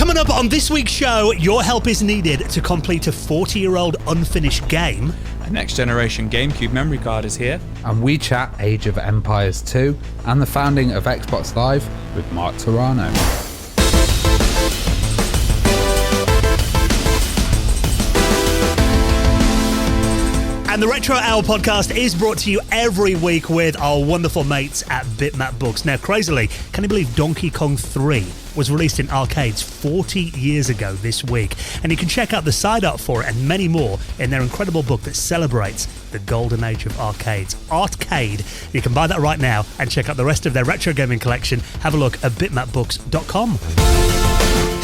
Coming up on this week's show, your help is needed to complete a 40-year-old unfinished game. A next-generation GameCube memory card is here. And we chat Age of Empires 2 and the founding of Xbox Live with Mark Terrano. And the Retro Hour podcast is brought to you every week with our wonderful mates at Bitmap Books. Now, crazily, can you believe Donkey Kong 3 was released in arcades 40 years ago this week? And you can check out the side art for it and many more in their incredible book that celebrates the golden age of arcades, Artcade. You can buy that right now and check out the rest of their retro gaming collection. Have a look at bitmapbooks.com.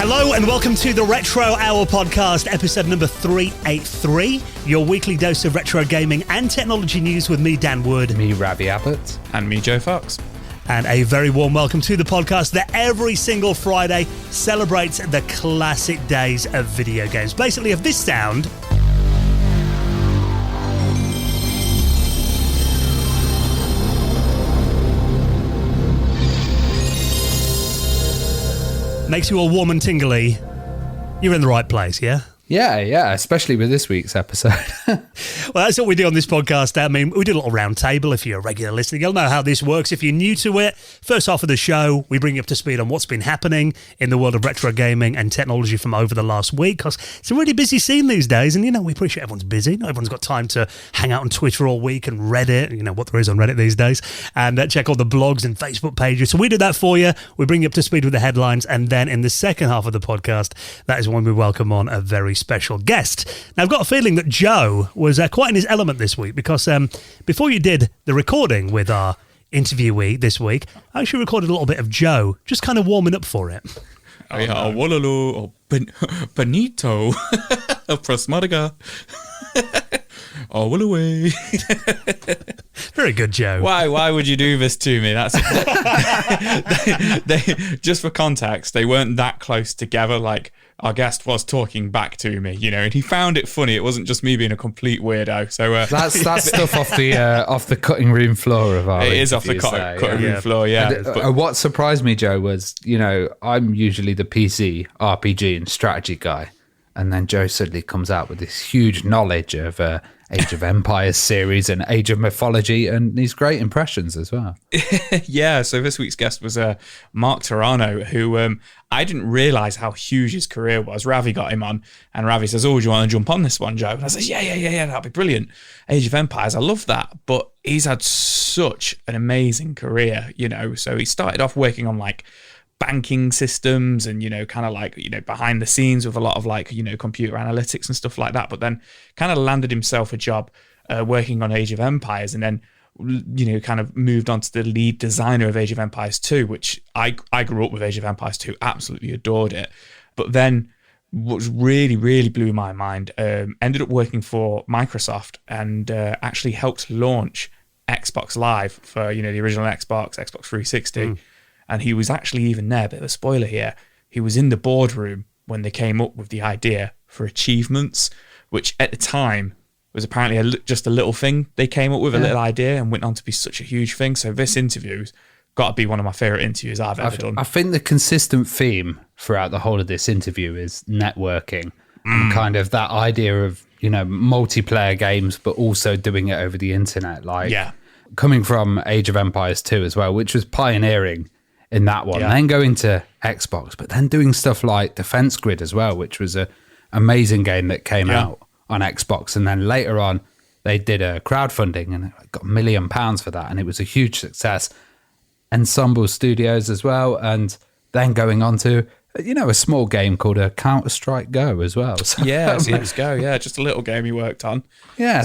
Hello and welcome to the Retro Hour podcast, episode number 383, your weekly dose of retro gaming and technology news with me, Dan Wood. Me, Ravi Abbott. And me, Joe Fox. And a very warm welcome to the podcast that every single Friday celebrates the classic days of video games. Basically, of this sound... makes you all warm and tingly, you're in the right place, yeah? Yeah, especially with this week's episode. Well, that's what we do on this podcast. I mean, we do a little round table. If you're a regular listener, you'll know how this works. If you're new to it, first half of the show, we bring you up to speed on what's been happening in the world of retro gaming and technology from over the last week, because it's a really busy scene these days, and, you know, we appreciate everyone's busy. Not everyone's got time to hang out on Twitter all week and Reddit, you know, what there is on Reddit these days, and check all the blogs and Facebook pages. So we do that for you. We bring you up to speed with the headlines, and then in the second half of the podcast, that is when we welcome on a very special guest. Now, I've got a feeling that Joe was quite in his element this week because before you did the recording with our interviewee this week, I actually recorded a little bit of Joe just kind of warming up for it. Wallaloo, Benito, Prosmodiga. Oh, will away. Very good, Joe. Why would you do this to me? That's they just for context, they weren't that close together. Like, our guest was talking back to me, you know, and he found it funny. It wasn't just me being a complete weirdo. So that's stuff off the cutting room floor of our. It is off the cutting room floor, yeah. And, what surprised me, Joe, was, you know, I'm usually the PC, RPG, and strategy guy, and then Joe suddenly comes out with this huge knowledge of Age of Empires series and Age of Mythology, and these great impressions as well. Yeah, so this week's guest was Mark Terrano, who I didn't realise how huge his career was. Ravi got him on, and Ravi says, "Oh, do you want to jump on this one, Joe?" And I says, yeah, that'd be brilliant. Age of Empires, I love that, but he's had such an amazing career, you know. So he started off working on like banking systems and, you know, kind of like, you know, behind the scenes with a lot of like, you know, computer analytics and stuff like that, but then kind of landed himself a job working on Age of Empires, and then, you know, kind of moved on to the lead designer of Age of Empires 2, which I grew up with Age of Empires 2, absolutely adored it. But then what really, really blew my mind, ended up working for Microsoft and actually helped launch Xbox Live for, you know, the original Xbox 360. And he was actually even there, bit of a spoiler here, he was in the boardroom when they came up with the idea for achievements, which at the time was apparently just a little thing they came up with, a little idea, and went on to be such a huge thing. So this interview's got to be one of my favourite interviews I've ever done. I think the consistent theme throughout the whole of this interview is networking and kind of that idea of, you know, multiplayer games, but also doing it over the internet. Like, coming from Age of Empires 2 as well, which was pioneering in that one, then going to Xbox, but then doing stuff like Defense Grid as well, which was an amazing game that came out on Xbox. And then later on, they did a crowdfunding and got £1 million for that, and it was a huge success. Ensemble Studios as well, and then going on to, you know, a small game called a Counter-Strike Go as well. So, CS:GO, Go, just a little game he worked on.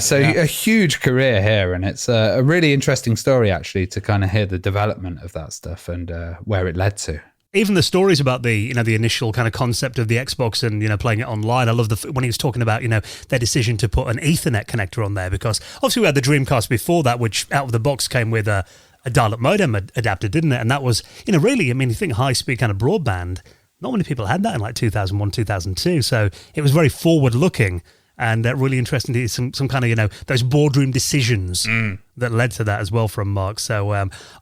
So a huge career here, and it's a really interesting story, actually, to kind of hear the development of that stuff and where it led to. Even the stories about the, you know, the initial kind of concept of the Xbox and, you know, playing it online. I love when he was talking about, you know, their decision to put an Ethernet connector on there, because obviously we had the Dreamcast before that, which out of the box came with a dial-up modem adapter, didn't it? And that was, you know, really, I mean, you think high-speed kind of broadband, not many people had that in like 2001, 2002. So it was very forward-looking. And really interesting to see some kind of, those boardroom decisions that led to that as well from Mark. So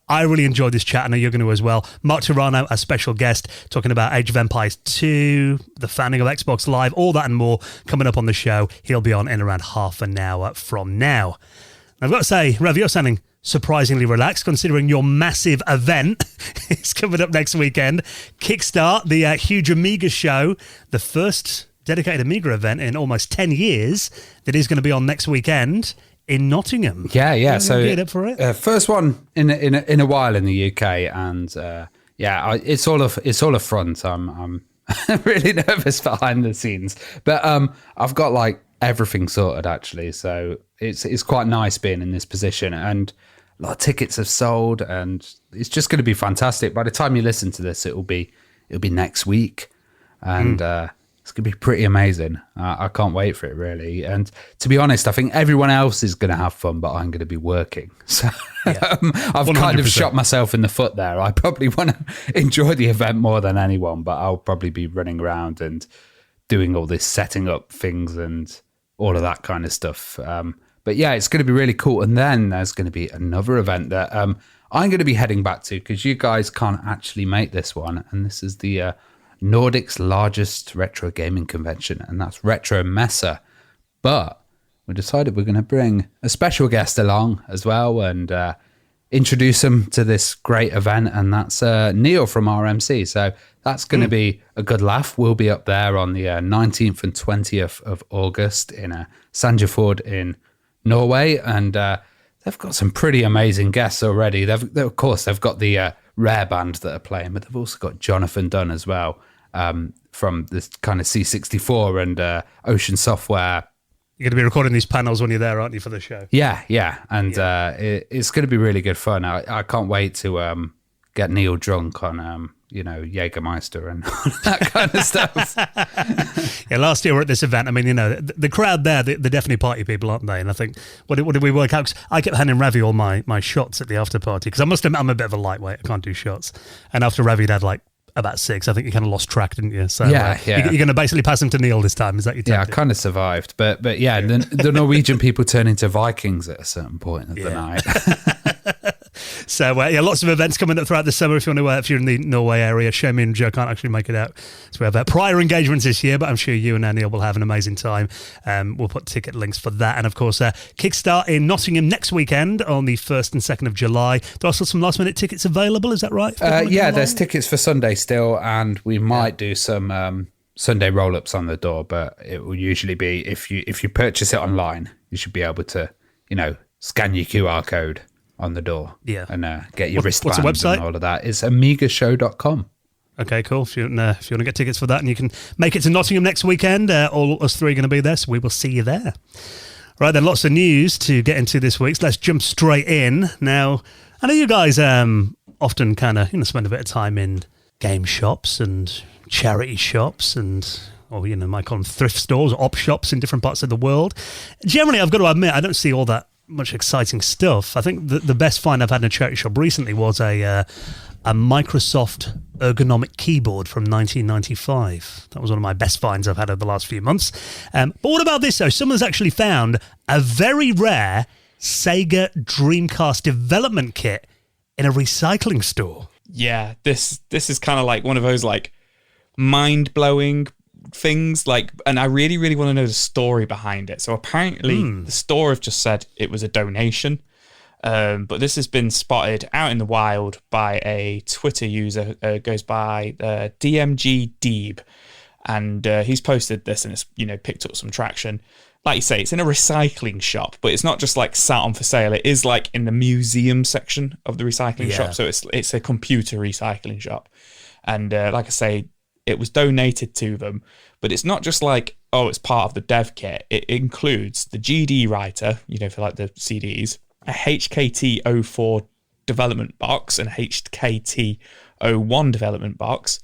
I really enjoyed this chat. I know you're going to as well. Mark Terrano, a special guest, talking about Age of Empires 2, the founding of Xbox Live, all that and more coming up on the show. He'll be on in around half an hour from now. I've got to say, Rev, you're sounding surprisingly relaxed considering your massive event is coming up next weekend. Kickstart, the huge Amiga show, the first dedicated Amiga event in almost 10 years that is going to be on next weekend in Nottingham. Yeah. So get up for it? First one in a while in the UK, and it's all a front. I'm really nervous behind the scenes, but I've got like everything sorted actually. So it's quite nice being in this position, and a lot of tickets have sold, and it's just going to be fantastic. By the time you listen to this, it'll be next week, and it's going to be pretty amazing. I can't wait for it, really. And to be honest, I think everyone else is going to have fun, but I'm going to be working. So I've 100%. Kind of shot myself in the foot there. I probably want to enjoy the event more than anyone, but I'll probably be running around and doing all this setting up things and all of that kind of stuff. But yeah, it's going to be really cool. And then there's going to be another event that I'm going to be heading back to because you guys can't actually make this one. And this is the Nordic's largest retro gaming convention, and that's Retro Messe. But we decided we're going to bring a special guest along as well and introduce him to this great event, and that's Neil from RMC. So that's going to be a good laugh. We'll be up there on the 19th and 20th of August in Sandefjord in Norway, and they've got some pretty amazing guests already. Of course, they've got the Rare band that are playing, but they've also got Jonathan Dunn as well from this kind of C64 and Ocean Software. You're going to be recording these panels when you're there, aren't you, for the show? Yeah. And it's going to be really good fun. I can't wait to get Neil drunk on, Jägermeister and all that kind of stuff. Yeah, last year we were at this event. I mean, the crowd there, they're definitely party people, aren't they? And I think, what did we work out? 'Cause I kept handing Ravi all my shots at the after party because I must admit I'm a bit of a lightweight. I can't do shots. And after Ravi had like about 6, I think you kind of lost track, didn't you? So yeah. You're going to basically pass them to Neil this time. Is that your tactic? Yeah, I kind of survived. But yeah, the Norwegian people turn into Vikings at a certain point of the night. So lots of events coming up throughout the summer. If you want to, if you're in the Norway area, Shame and Joe can't actually make it out. So we have prior engagements this year, but I'm sure you and Neil will have an amazing time. We'll put ticket links for that, and of course, Kickstart in Nottingham next weekend on the 1st and 2nd of July. There are also some last minute tickets available. Is that right? There's tickets for Sunday still, and we might do some Sunday roll-ups on the door, but it will usually be if you purchase it online, you should be able to scan your QR code on the door and get your wristband and all of that. It's amigashow.com. Okay, cool. If you want to get tickets for that, and you can make it to Nottingham next weekend, all us three are going to be there, so we will see you there. Right then, lots of news to get into this week, so let's jump straight in. Now, I know you guys often kind of spend a bit of time in game shops and charity shops and might call them thrift stores or op shops in different parts of the world. Generally, I've got to admit, I don't see all that much exciting stuff. I think the best find I've had in a charity shop recently was a Microsoft ergonomic keyboard from 1995. That was one of my best finds I've had over the last few months. But what about this though? Someone's actually found a very rare Sega Dreamcast development kit in a recycling store. Yeah, this is kind of like one of those like mind-blowing things, and I really, really want to know the story behind it. So apparently the store have just said it was a donation, but this has been spotted out in the wild by a Twitter user, goes by DMG Deeb, and he's posted this and it's picked up some traction. Like you say, it's in a recycling shop, but it's not just like sat on for sale. It is like in the museum section of the recycling shop. So it's a computer recycling shop, and like I say, it was donated to them, but it's not just like, it's part of the dev kit. It includes the GD writer, for like the CDs, a HKT04 development box, and HKT01 development box,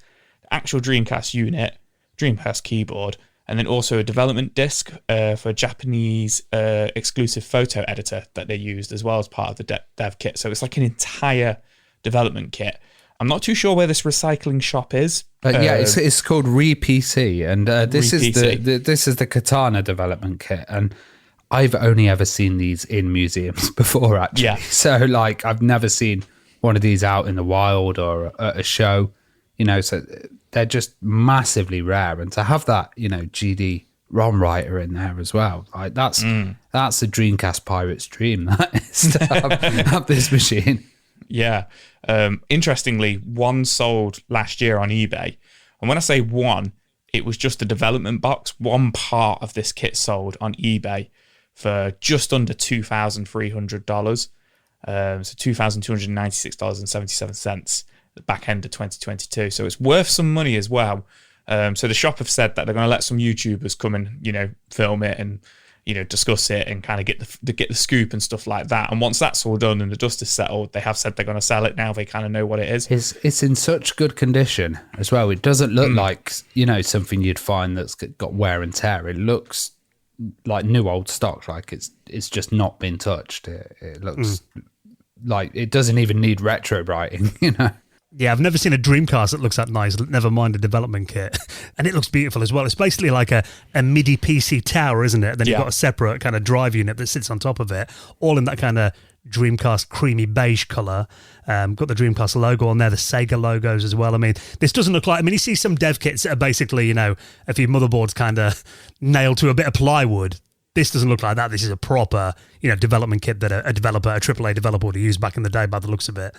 actual Dreamcast unit, Dreamcast keyboard, and then also a development disc for a Japanese exclusive photo editor that they used as well as part of the dev kit. So it's like an entire development kit. I'm not too sure where this recycling shop is. Yeah, it's called RePC, and this RePC. is this is the Katana development kit, and I've only ever seen these in museums before, actually. Yeah. So, like, I've never seen one of these out in the wild or at a show, so they're just massively rare. And to have that, GD ROM writer in there as well, like that's a Dreamcast pirate's dream, that is, to have this machine. Yeah. Interestingly, one sold last year on eBay. And when I say one, it was just a development box. One part of this kit sold on eBay for just under $2,300. So $2,296.77 the back end of 2022. So it's worth some money as well. So the shop have said that they're going to let some YouTubers come and, film it and, discuss it and kind of get the scoop and stuff like that. And once that's all done and the dust is settled, they have said they're going to sell it now. They kind of know what it is. It's in such good condition as well. It doesn't look like, something you'd find that's got wear and tear. It looks like new old stock, like it's just not been touched. It looks like it doesn't even need retro brighting, Yeah, I've never seen a Dreamcast that looks that nice, never mind a development kit. And it looks beautiful as well. It's basically like a MIDI PC tower, isn't it? Then you've got a separate kind of drive unit that sits on top of it, all in that kind of Dreamcast creamy beige colour. Got the Dreamcast logo on there, the Sega logos as well. I mean, this doesn't look like... you see some dev kits that are basically, a few motherboards kind of nailed to a bit of plywood. This doesn't look like that. This is a proper, development kit that a AAA developer would have used back in the day by the looks of it.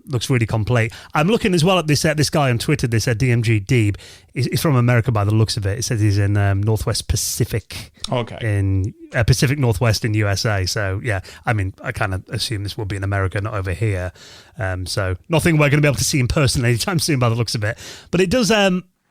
Looks really complete. I'm looking as well at this guy on Twitter, this DMG Deeb. He's from America by the looks of it. It says he's in Northwest Pacific. Okay. In Pacific Northwest in USA. So, yeah, I kind of assume this will be in America, not over here. So nothing we're going to be able to see in person anytime soon by the looks of it. But it does...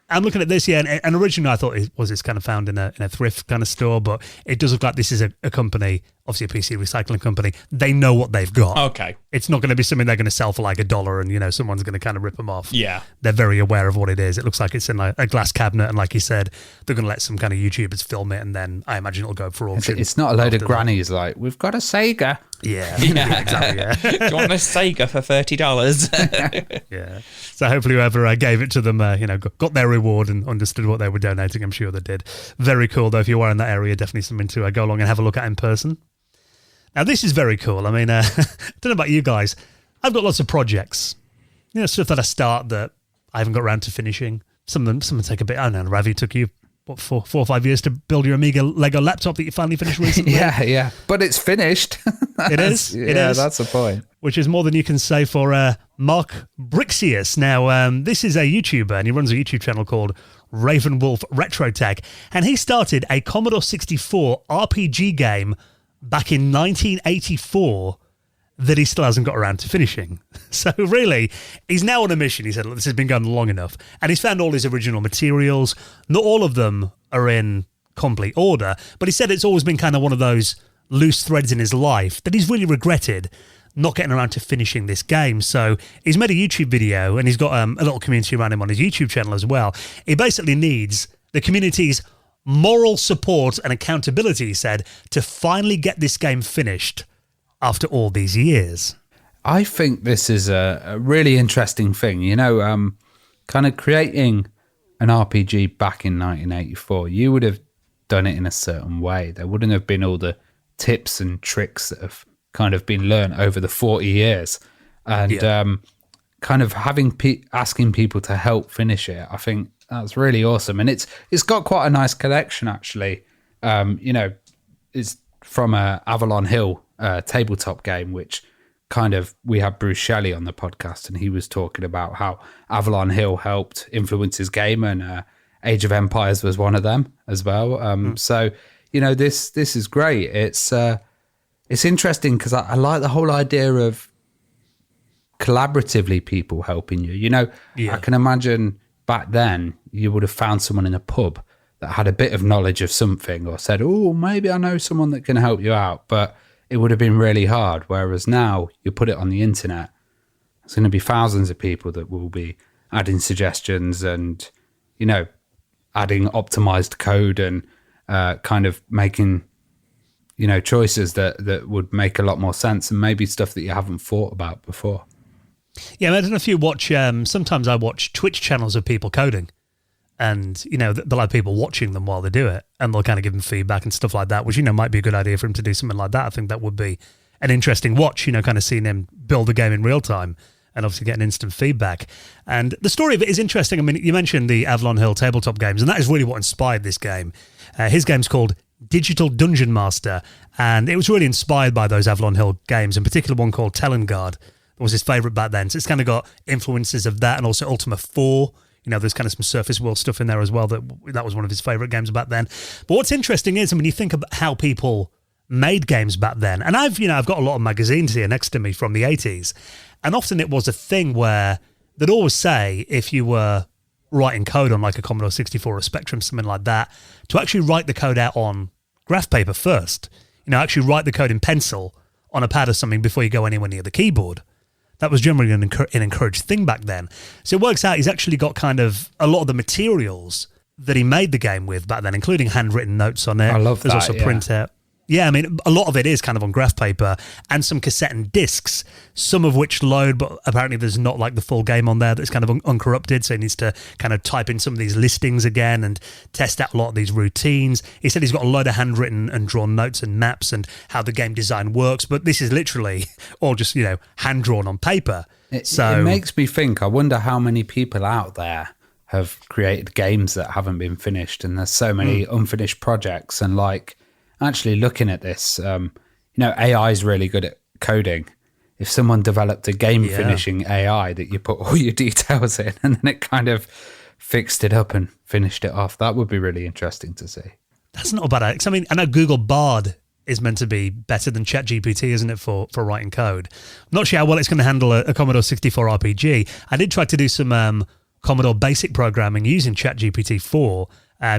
I'm looking at this, and originally I thought it's kind of found in a thrift kind of store, but it does look like this is a company, obviously a PC recycling company. They know what they've got. Okay. It's not going to be something they're going to sell for like $1 and, someone's going to kind of rip them off. Yeah. They're very aware of what it is. It looks like it's in like a glass cabinet, and like you said, they're going to let some kind of YouTubers film it, and then I imagine it'll go for auction. It's not a load of grannies like, we've got a Sega. Yeah, exactly. Yeah. Do you want this Sega for $30? Yeah. So hopefully whoever gave it to them, got their reward and understood what they were donating. I'm sure they did. Very cool, though. If you are in that area, definitely something to go along and have a look at in person. Now, this is very cool. I mean, I don't know about you guys. I've got lots of projects. Stuff that I start that I haven't got around to finishing. Some of them take a bit. I don't know, Ravi, took you, what, 4 or 5 years to build your Amiga Lego laptop that you finally finished recently? Yeah. But it's finished. It is. Yeah, that's the point. Which is more than you can say for Mark Brixius. Now, this is a YouTuber, and he runs a YouTube channel called Ravenwolf Retro Tech, and he started a Commodore 64 RPG game back in 1984 that he still hasn't got around to finishing. So really, he's now on a mission. He said, look, this has been going long enough, and he's found all his original materials. Not all of them are in complete order, but he said it's always been kind of one of those loose threads in his life that he's really regretted not getting around to finishing this game. So he's made a YouTube video, and he's got a little community around him on his YouTube channel as well. He basically needs the community's moral support and accountability, he said, to finally get this game finished after all these years. I think this is a really interesting thing. Kind of creating an RPG back in 1984, you would have done it in a certain way. There wouldn't have been all the tips and tricks that have kind of been learned over the 40 years. And kind of asking people to help finish it, I think that's really awesome. And it's got quite a nice collection, actually. It's from a Avalon Hill tabletop game, which kind of, we had Bruce Shelley on the podcast, and he was talking about how Avalon Hill helped influence his game, and Age of Empires was one of them as well. So, this is great. It's interesting because I like the whole idea of collaboratively people helping you. I can imagine back then you would have found someone in a pub that had a bit of knowledge of something, or said, oh, maybe I know someone that can help you out, but it would have been really hard. Whereas now you put it on the internet, there's going to be thousands of people that will be adding suggestions and, adding optimized code and kind of making, choices that would make a lot more sense, and maybe stuff that you haven't thought about before. Yeah, I don't know if you watch, sometimes I watch Twitch channels of people coding, and, they'll have people watching them while they do it, and they'll kind of give them feedback and stuff like that, which, might be a good idea for him to do something like that. I think that would be an interesting watch, kind of seeing him build the game in real time and obviously getting instant feedback. And the story of it is interesting. I mean, you mentioned the Avalon Hill tabletop games, and that is really what inspired this game. His game's called Digital Dungeon Master, and it was really inspired by those Avalon Hill games, in particular one called Telengard. Was his favourite back then. So it's kind of got influences of that, and also Ultima 4. There's kind of some surface world stuff in there as well. That was one of his favourite games back then. But what's interesting is, you think about how people made games back then, and I've got a lot of magazines here next to me from the 80s, and often it was a thing where they'd always say, if you were writing code on like a Commodore 64 or Spectrum, something like that, to actually write the code out on graph paper first. Actually write the code in pencil on a pad or something before you go anywhere near the keyboard. That was generally an encouraged thing back then. So it works out he's actually got kind of a lot of the materials that he made the game with back then, including handwritten notes on it. I love that. There's also printout. Yeah, a lot of it is kind of on graph paper, and some cassette and discs, some of which load, but apparently there's not like the full game on there that's kind of uncorrupted, so he needs to kind of type in some of these listings again and test out a lot of these routines. He said he's got a load of handwritten and drawn notes and maps and how the game design works, but this is literally all just, hand-drawn on paper. It makes me think, I wonder how many people out there have created games that haven't been finished, and there's so many unfinished projects, and actually looking at this, AI is really good at coding. If someone developed a game finishing AI that you put all your details in and then it kind of fixed it up and finished it off, that would be really interesting to see. That's not a bad idea. I know Google Bard is meant to be better than ChatGPT, isn't it, for writing code? I'm not sure how well it's going to handle a Commodore 64 RPG. I did try to do some Commodore basic programming using ChatGPT 4,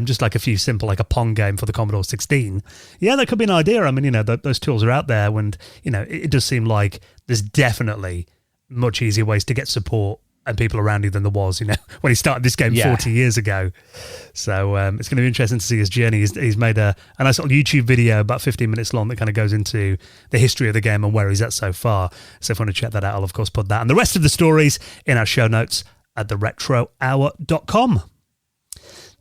just like a few simple, like a Pong game for the Commodore 16. Yeah, that could be an idea. Those tools are out there, and, it does seem like there's definitely much easier ways to get support and people around you than there was, when he started this game 40 years ago. So it's going to be interesting to see his journey. He's made a nice little YouTube video, about 15 minutes long, that kind of goes into the history of the game and where he's at so far. So if you want to check that out, I'll of course put that and the rest of the stories in our show notes at theretrohour.com.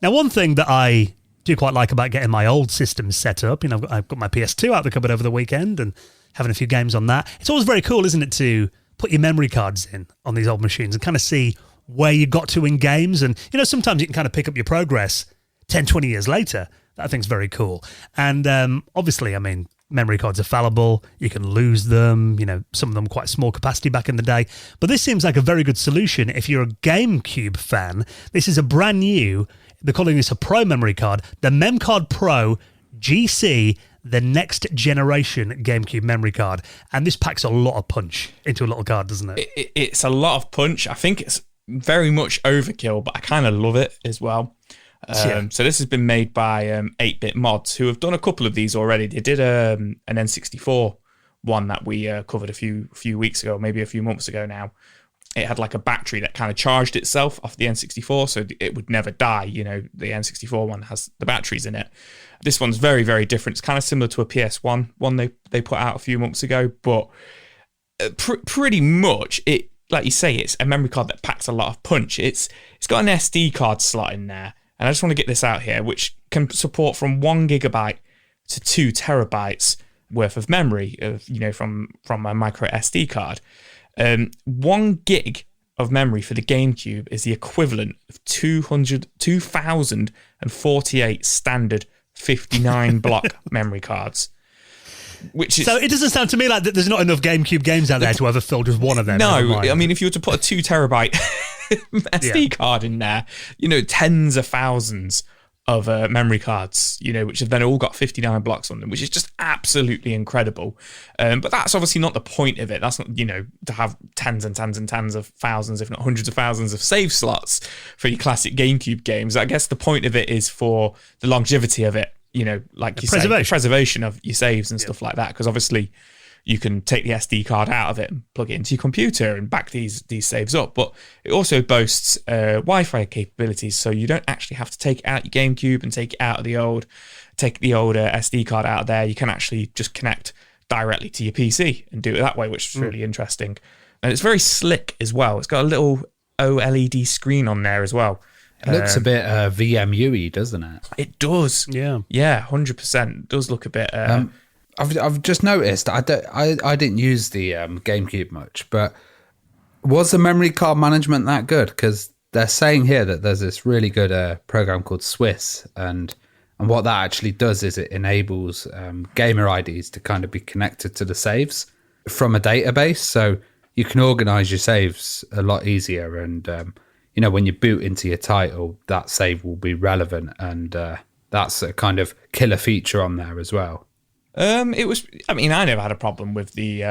Now, one thing that I do quite like about getting my old systems set up, I've got my PS2 out the cupboard over the weekend and having a few games on that. It's always very cool, isn't it, to put your memory cards in on these old machines and kind of see where you got to in games. And, sometimes you can kind of pick up your progress 10, 20 years later. That I think is very cool. And obviously, memory cards are fallible. You can lose them, some of them quite small capacity back in the day. But this seems like a very good solution if you're a GameCube fan. This is a brand new, they're calling this a Pro memory card, the MemCard Pro GC, the next generation GameCube memory card. And this packs a lot of punch into a little card, doesn't it? It's a lot of punch. I think it's very much overkill, but I kind of love it as well. So this has been made by 8-Bit Mods, who have done a couple of these already. They did an N64 one that we covered a few weeks ago, maybe a few months ago now. It had like a battery that kind of charged itself off the N64, so it would never die. The N64 one has the batteries in it. This one's very, very different. It's kind of similar to a PS1 one they put out a few months ago, but pretty much it, like you say, it's a memory card that packs a lot of punch. It's got an SD card slot in there, and I just want to get this out here, which can support from 1 gigabyte to 2 terabytes worth of memory, from a micro SD card. 1 gig of memory for the GameCube is the equivalent of 2,048 standard 59 block memory cards. So it doesn't sound to me like that there's not enough GameCube games out there to ever fill just one of them. No, if you were to put a 2 terabyte SD card in there, tens of thousands of memory cards, which have then all got 59 blocks on them, which is just absolutely incredible. But that's obviously not the point of it. That's not, to have tens and tens and tens of thousands, if not hundreds of thousands of save slots for your classic GameCube games. I guess the point of it is for the longevity of it, like you say, the preservation of your saves and stuff like that. Because obviously you can take the SD card out of it and plug it into your computer and back these saves up. But it also boasts Wi-Fi capabilities, so you don't actually have to take out your GameCube and take the old SD card out of there. You can actually just connect directly to your PC and do it that way, which is really interesting. And it's very slick as well. It's got a little OLED screen on there as well. It looks a bit VMU-y, doesn't it? It does. Yeah. Yeah, 100%. It does look a bit... I've just noticed, I didn't use the GameCube much, but was the memory card management that good? Because they're saying here that there's this really good program called Swiss, and what that actually does is it enables gamer IDs to kind of be connected to the saves from a database, so you can organize your saves a lot easier, and when you boot into your title, that save will be relevant, and that's a kind of killer feature on there as well. I never had a problem with the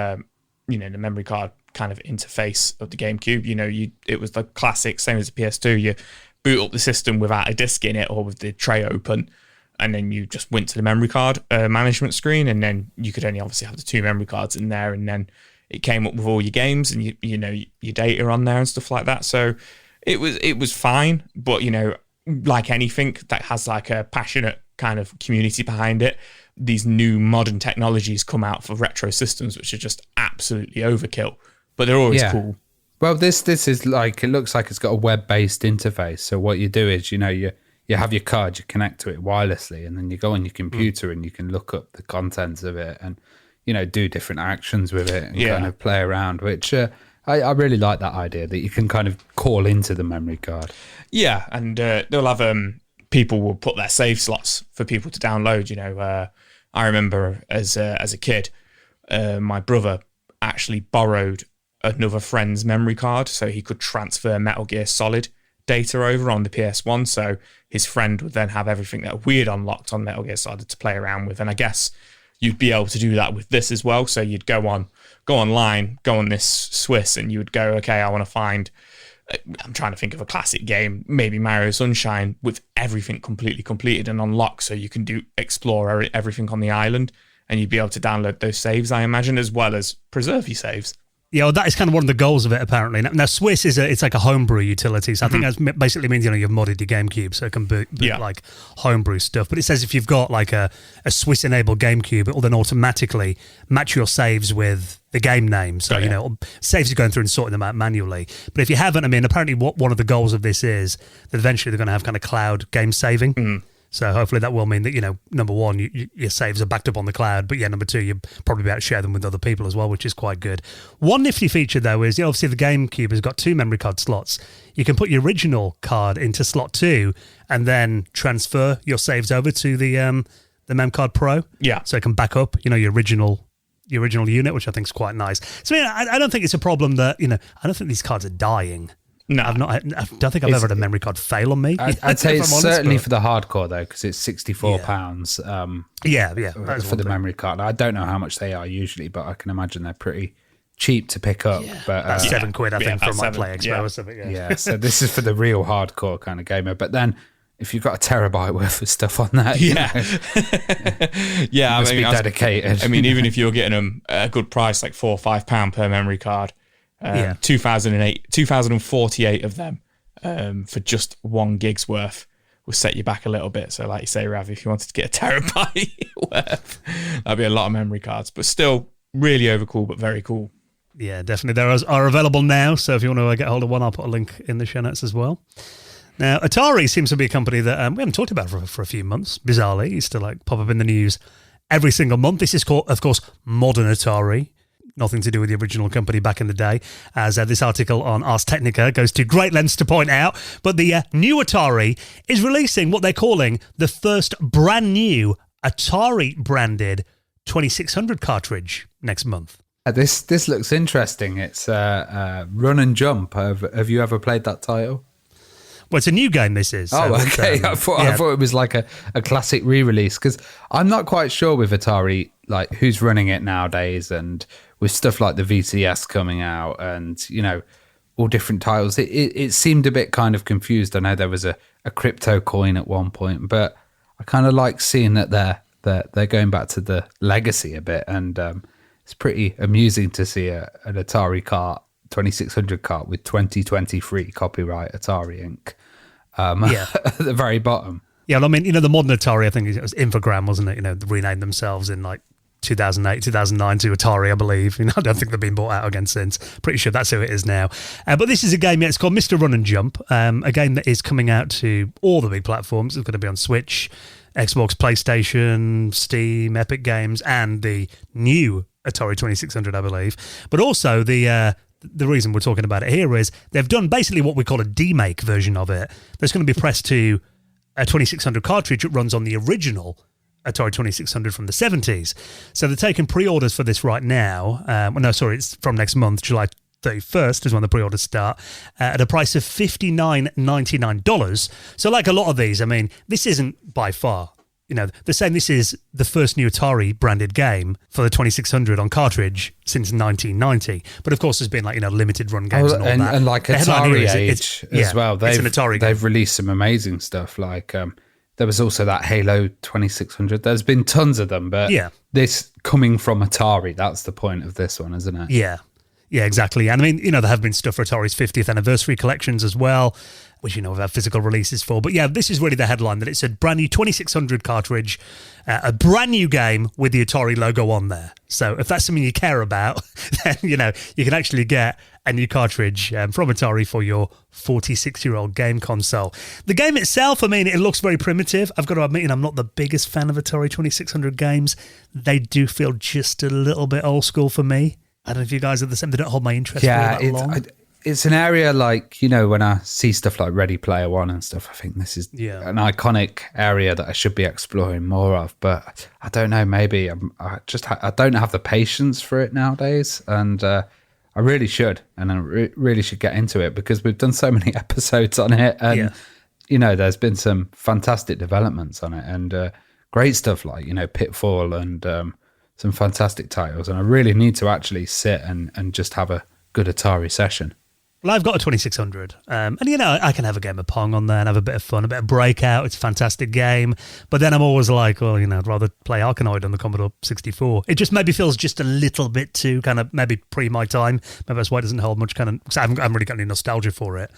the memory card kind of interface of the GameCube. It was the classic, same as the PS2. You boot up the system without a disc in it or with the tray open, and then you just went to the memory card management screen, and then you could only obviously have the 2 memory cards in there, and then it came up with all your games and your data on there and stuff like that. So it was fine, but like anything that has like a passionate kind of community behind it, these new modern technologies come out for retro systems which are just absolutely overkill, but they're always cool. Well, this is like, it looks like it's got a web-based interface. So what you do is, you have your card, you connect to it wirelessly, and then you go on your computer and you can look up the contents of it and, do different actions with it and kind of play around, which I really like that idea that you can kind of call into the memory card. Yeah, and they'll have people will put their save slots for people to download. I remember as a kid, my brother actually borrowed another friend's memory card so he could transfer Metal Gear Solid data over on the PS1. So his friend would then have everything that we had unlocked on Metal Gear Solid to play around with. And I guess you'd be able to do that with this as well. So you'd go online, go on this Swiss, and you would go, okay, I want to find... I'm trying to think of a classic game, maybe Mario Sunshine, with everything completely completed and unlocked, so you can explore everything on the island, and you'd be able to download those saves, I imagine, as well as preserve your saves. Yeah, well, that is kind of one of the goals of it, apparently. Now Swiss it's like a homebrew utility, so I think that basically means you've modded your GameCube, so it can boot like homebrew stuff. But it says if you've got like a Swiss-enabled GameCube, it will then automatically match your saves with the game name. So, saves are going through and sorting them out manually. But if you haven't, apparently one of the goals of this is that eventually they're going to have kind of cloud game saving. Mm. So hopefully that will mean that, number one, your saves are backed up on the cloud, but number two, you'll probably be able to share them with other people as well, which is quite good. One nifty feature, though, is obviously the GameCube has got 2 memory card slots. You can put your original card into slot 2 and then transfer your saves over to the Mem Card Pro. Yeah. So it can back up, your original unit, which I think is quite nice. So I don't think it's a problem that, I don't think these cards are dying. No, I don't think I've ever had a memory card fail on me. I'd say it's certainly for the hardcore though, because it's £64. For the memory card. I don't know how much they are usually, but I can imagine they're pretty cheap to pick up. Yeah. But that's £7, I think, from my Play Expo or something. Yeah, so this is for the real hardcore kind of gamer. But then, if you've got a terabyte worth of stuff on that, you must be dedicated. Even if you're getting them at a good price, like £4 or £5 per memory card. 2048 of them for just 1 gig's worth will set you back a little bit. So like you say, Rav, if you wanted to get a terabyte worth, that'd be a lot of memory cards, but still really overcool, but very cool. Yeah, definitely. There are available now, so if you want to get hold of one, I'll put a link in the show notes as well. Now, Atari seems to be a company that we haven't talked about for a few months, bizarrely. It used to pop up in the news every single month. This is called, of course, Modern Atari. Nothing to do with the original company back in the day, as this article on Ars Technica goes to great lengths to point out. But the new Atari is releasing what they're calling the first brand new Atari-branded 2600 cartridge next month. This looks interesting. It's Run and Jump. Have you ever played that title? Well, it's a new game, this is. So okay. I thought it was like a classic re-release, because I'm not quite sure with Atari, like who's running it nowadays, and with stuff like the VCS coming out and, all different titles. It seemed a bit kind of confused. I know there was a crypto coin at one point, but I kind of like seeing that they're going back to the legacy a bit, and it's pretty amusing to see an Atari cart, 2600 cart with 2023 copyright Atari Inc. At the very bottom. Yeah, the modern Atari, I think it was Infogram, wasn't it? They renamed themselves in 2008, 2009 to Atari, I believe. I don't think they've been bought out again since. Pretty sure that's who it is now. But this is a game, it's called Mr. Run and Jump, a game that is coming out to all the big platforms. It's going to be on Switch, Xbox, PlayStation, Steam, Epic Games, and the new Atari 2600, I believe. But also the reason we're talking about it here is they've done basically what we call a demake version of it. That's going to be pressed to a 2600 cartridge that runs on the original Atari 2600 from the 70s. So they're taking pre-orders for this right now. It's from next month, July 31st is when the pre-orders start, at a price of $59.99. So like a lot of these, I mean, this isn't by far, they're saying this is the first new Atari branded game for the 2600 on cartridge since 1990. But of course, there's been limited run games and all that. And like Atari Age as well. It's an Atari game. They've released some amazing stuff. There was also that Halo 2600. There's been tons of them, but this coming from Atari, that's the point of this one, isn't it? Yeah, exactly. And I mean, there have been stuff for Atari's 50th anniversary collections as well, which, we've had physical releases for. But yeah, this is really the headline, that it's a brand new 2600 cartridge, a brand new game with the Atari logo on there. So if that's something you care about, then, you can actually get a new cartridge from Atari for your 46-year-old game console. The game itself, I mean, it looks very primitive. I've got to admit, I'm not the biggest fan of Atari 2600 games. They do feel just a little bit old school for me. I don't know if you guys are the same. They don't hold my interest for that long. It's an area when I see stuff like Ready Player One and stuff, I think this is an iconic area that I should be exploring more of. But I don't know, maybe I don't have the patience for it nowadays. And I really should. And I really should get into it, because we've done so many episodes on it. And, there's been some fantastic developments on it, and great stuff like, Pitfall and some fantastic titles. And I really need to actually sit and just have a good Atari session. Well, I've got a 2600, and I can have a game of Pong on there and have a bit of fun, a bit of Breakout. It's a fantastic game, but then I'm always like, well, I'd rather play Arkanoid on the Commodore 64. It just maybe feels just a little bit too kind of maybe pre my time. Maybe that's why it doesn't hold much kind of. Cause I haven't really got any nostalgia for it.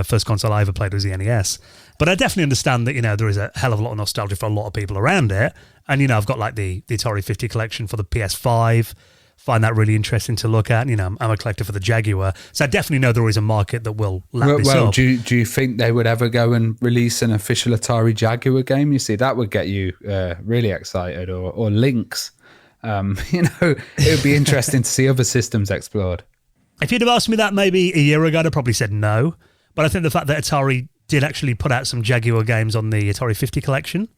First console I ever played was the NES, but I definitely understand that there is a hell of a lot of nostalgia for a lot of people around it, and I've got like the Atari 50 collection for the PS5. Find that really interesting to look at. I'm a collector for the Jaguar, so I definitely know there is a market that will lap this up. Do you think they would ever go and release an official Atari Jaguar game? You see, that would get you really excited, or Lynx. It would be interesting to see other systems explored. If you'd have asked me that maybe a year ago, I'd probably said no. But I think the fact that Atari did actually put out some Jaguar games on the Atari 50 collection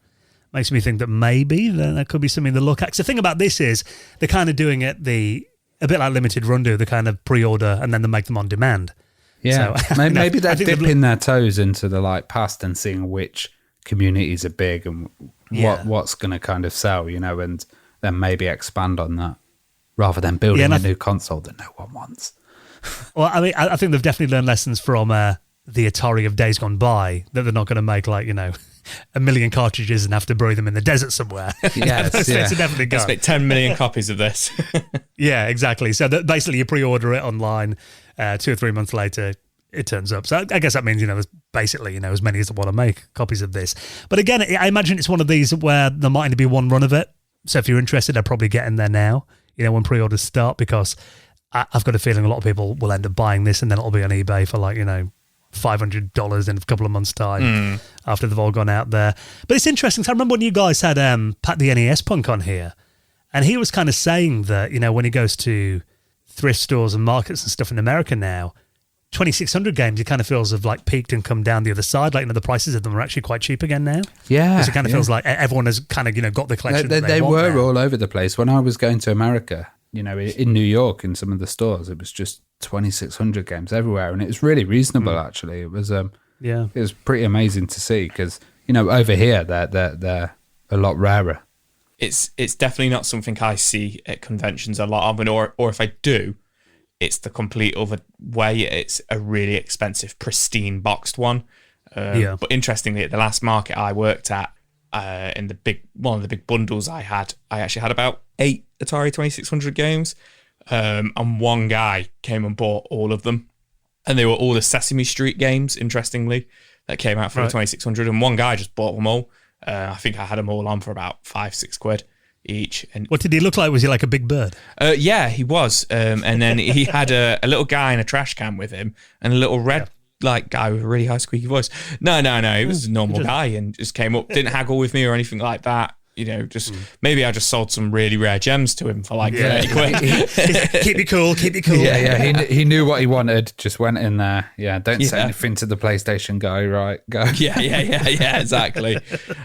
makes me think that maybe that could be something to look at. Because the thing about this is they're kind of doing it a bit like Limited Run do. They kind of pre-order and then they make them on demand. Yeah, so, maybe they're dipping their toes into the past and seeing which communities are big and what's going to kind of sell, and then maybe expand on that rather than building a new console that no one wants. Well, I mean, I think they've definitely learned lessons from the Atari of days gone by, that they're not going to make a million cartridges and have to bury them in the desert somewhere. Yes, that's definitely gone. Let's make 10 million copies of this. Yeah, exactly. So that basically you pre-order it online, 2 or 3 months later it turns up. So I guess that means there's basically as many as want to make copies of this. But again, I imagine it's one of these where there might only be one run of it. So if you're interested, I'd probably get in there now. When pre-orders start, because I've got a feeling a lot of people will end up buying this and then it'll be on eBay for $500 in a couple of months' time after they've all gone out there. But it's interesting. So I remember when you guys had Pat the NES Punk on here, and he was kind of saying that, when he goes to thrift stores and markets and stuff in America now, 2600 games, he kind of feels have peaked and come down the other side. The prices of them are actually quite cheap again now. Yeah. Because it kind of feels like everyone has kind of, got the collection They were now. all over the place. When I was going to America, in New York, in some of the stores, it was just 2600 games everywhere, and it was really reasonable. Actually, it was it was pretty amazing to see, because over here they're a lot rarer. It's definitely not something I see at conventions a lot of, or if I do, it's the complete other way. It's a really expensive, pristine boxed one. But interestingly, at the last market I worked at, in one of the big bundles I actually had about 8 Atari 2600 games. And one guy came and bought all of them, and they were all the Sesame Street games, interestingly, that came out for the 2600, and one guy just bought them all. I think I had them all on for about £5-6. each. And what did he look like? Was he like a big bird? Yeah, he was. And then he had a little guy in a trash can with him, and a little red guy with a really high squeaky voice. No, he was a normal guy and just came up, didn't haggle with me or anything like that. Just maybe I just sold some really rare gems to him for 30 quid. Keep it cool. Yeah. He knew what he wanted. Just went in there. Yeah. Don't say anything to the PlayStation guy. Right. Go. Yeah. Exactly.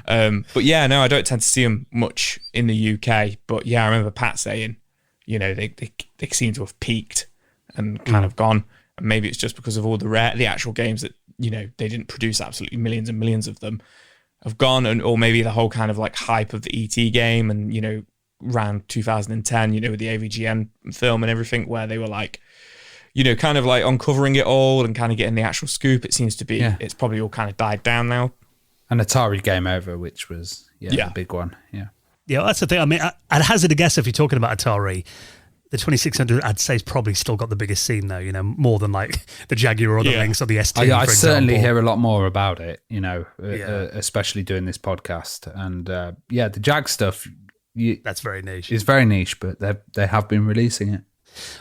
But yeah, no, I don't tend to see them much in the UK. But yeah, I remember Pat saying, they seem to have peaked and kind of gone. And maybe it's just because of all the actual games that they didn't produce absolutely millions and millions of them. Have gone, or maybe the whole kind of hype of the ET game and around 2010 with the AVGN film and everything, where they were kind of uncovering it all and kind of getting the actual scoop. It seems to be it's probably all kind of died down now. And Atari Game Over, which was the big one. Well, that's the thing. I mean, I'd hazard a guess if you're talking about Atari, the 2600, I'd say, has probably still got the biggest scene, though, more than the Jaguar or the Lynx or the ST. I certainly hear a lot more about it, especially doing this podcast. And the Jag stuff, that's very niche. It's very niche, but they have been releasing it.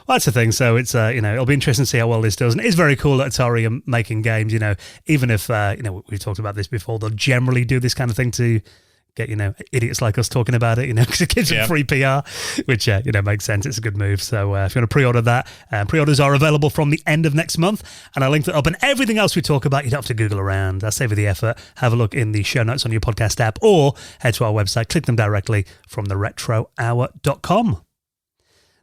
Well, that's the thing. So it's, it'll be interesting to see how well this does. And it's very cool that Atari are making games, even if, we've talked about this before, they'll generally do this kind of thing to get idiots like us talking about it, because it gives them free PR, which makes sense. It's a good move. So if you want to pre-order that, pre-orders are available from the end of next month, and I linked that up. And everything else we talk about, you don't have to Google around. I save you the effort. Have a look in the show notes on your podcast app, or head to our website. Click them directly from theretrohour.com.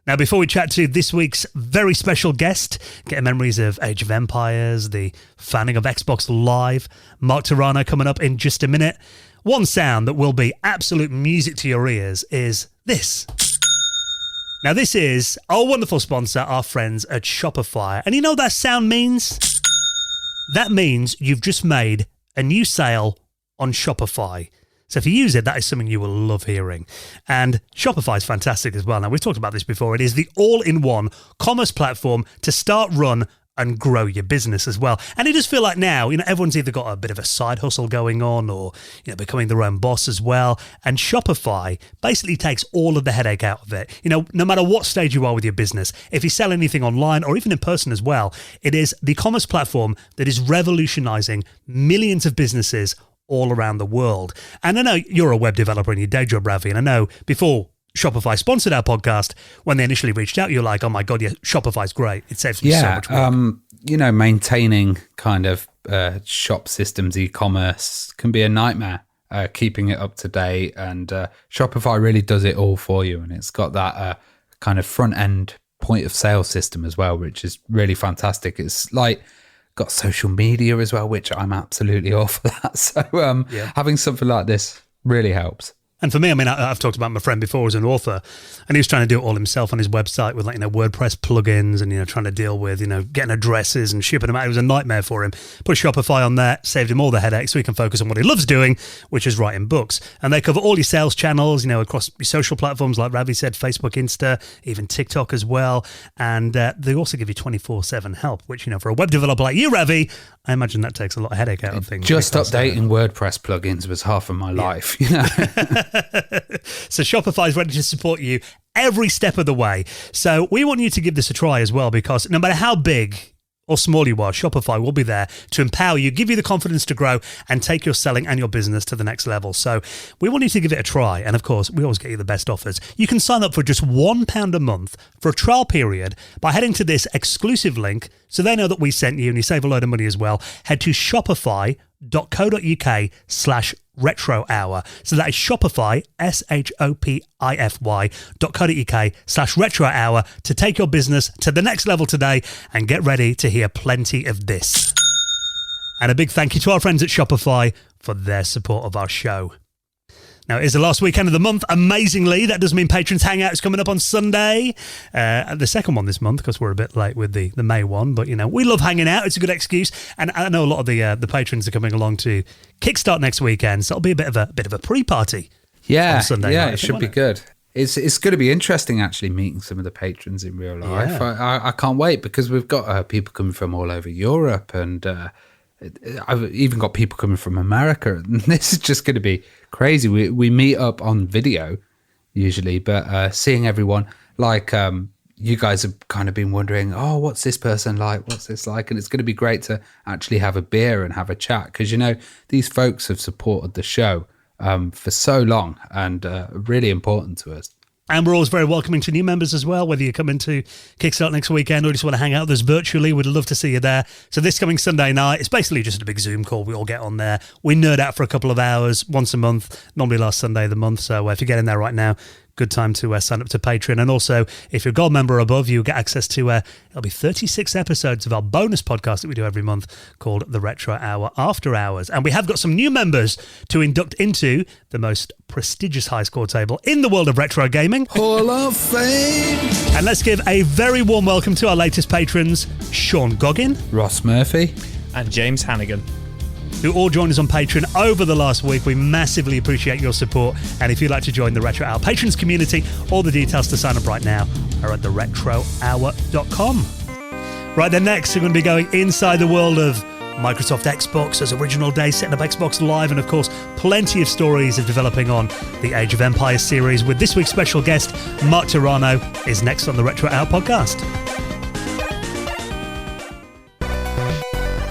Now, before we chat to this week's very special guest, get memories of Age of Empires, the fanning of Xbox Live, Mark Terrano coming up in just a minute. One sound that will be absolute music to your ears is this. Now, this is our wonderful sponsor, our friends at Shopify. And you know what that sound means? That means you've just made a new sale on Shopify. So if you use it, that is something you will love hearing. And Shopify is fantastic as well. Now, we've talked about this before. It is the all-in-one commerce platform to start, run, and grow your business as well. And it does feel like now, everyone's either got a bit of a side hustle going on or, becoming their own boss as well. And Shopify basically takes all of the headache out of it. No matter what stage you are with your business, if you sell anything online or even in person as well, it is the commerce platform that is revolutionizing millions of businesses all around the world. And I know you're a web developer in your day job, Ravi, and I know before Shopify sponsored our podcast, when they initially reached out, you're like, oh my God, Shopify's great. It saves me so much work. Maintaining kind of shop systems, e-commerce can be a nightmare, keeping it up to date. And Shopify really does it all for you. And it's got that kind of front end point of sale system as well, which is really fantastic. It's got social media as well, which I'm absolutely all for that. So having something like this really helps. And for me, I've talked about my friend before as an author, and he was trying to do it all himself on his website with WordPress plugins and, trying to deal with, getting addresses and shipping them out. It was a nightmare for him. Put Shopify on there, saved him all the headaches so he can focus on what he loves doing, which is writing books. And they cover all your sales channels, across your social platforms, like Ravi said, Facebook, Insta, even TikTok as well. And they also give you 24/7 help, which, for a web developer like you, Ravi, I imagine that takes a lot of headache out of things. Just updating WordPress plugins was half of my life, So Shopify is ready to support you every step of the way. So we want you to give this a try as well, because no matter how big or small you are, Shopify will be there to empower you, give you the confidence to grow and take your selling and your business to the next level. So we want you to give it a try. And of course, we always get you the best offers. You can sign up for just £1 a month for a trial period by heading to this exclusive link so they know that we sent you and you save a load of money as well. Head to shopify.co.uk/retro hour. So that is Shopify, shopify.co.uk/retro hour to take your business to the next level today and get ready to hear plenty of this. And a big thank you to our friends at Shopify for their support of our show. Now, it is the last weekend of the month, amazingly. That does mean Patrons Hangout is coming up on Sunday. The second one this month, because we're a bit late with the May one. But, we love hanging out. It's a good excuse. And I know a lot of the patrons are coming along to Kickstart next weekend. So it'll be a bit of a pre-party on Sunday night. It should be good. It's going to be interesting, actually, meeting some of the patrons in real life. Yeah. I can't wait, because we've got people coming from all over Europe, and I've even got people coming from America. And this is just going to be crazy. We meet up on video, usually, but seeing everyone, like you guys have kind of been wondering, oh, what's this person like? What's this like? And it's going to be great to actually have a beer and have a chat because, you know, these folks have supported the show for so long and really important to us. And we're always very welcoming to new members as well, whether you come into Kickstart next weekend or just want to hang out with us virtually. We'd love to see you there. So this coming Sunday night, it's basically just a big Zoom call. We all get on there. We nerd out for a couple of hours once a month, normally last Sunday of the month. So if you get in there right now, good time to sign up to Patreon. And also, if you're a gold member or above, you'll get access to, it'll be 36 episodes of our bonus podcast that we do every month called The Retro Hour After Hours. And we have got some new members to induct into the most prestigious high score table in the world of retro gaming. Hall of Fame! And let's give a very warm welcome to our latest patrons, Sean Goggin, Ross Murphy, and James Hannigan, who all joined us on Patreon over the last week. We massively appreciate your support. And if you'd like to join the Retro Hour Patrons community, all the details to sign up right now are at theretrohour.com. Right then, next, we're going to be going inside the world of Microsoft Xbox as original day, setting up Xbox Live, and of course, plenty of stories of developing on the Age of Empires series with this week's special guest, Mark Terrano, is next on the Retro Hour podcast.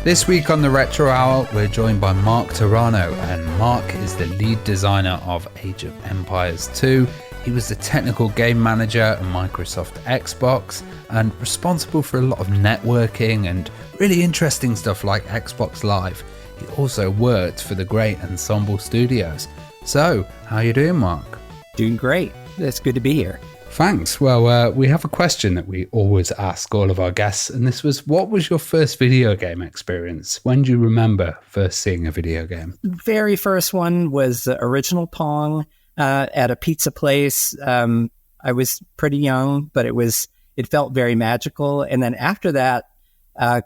This week on the Retro Hour, we're joined by Mark Terrano, and Mark is the lead designer of Age of Empires 2. He was the technical game manager at Microsoft Xbox and responsible for a lot of networking and really interesting stuff like Xbox Live. He also worked for the great Ensemble Studios. So, how are you doing, Mark? Doing great. It's good to be here. Thanks. Well, we have a question that we always ask all of our guests, and this was, what was your first video game experience? When do you remember first seeing a video game? Very first one was the original Pong at a pizza place. I was pretty young, but it felt very magical. And then after that,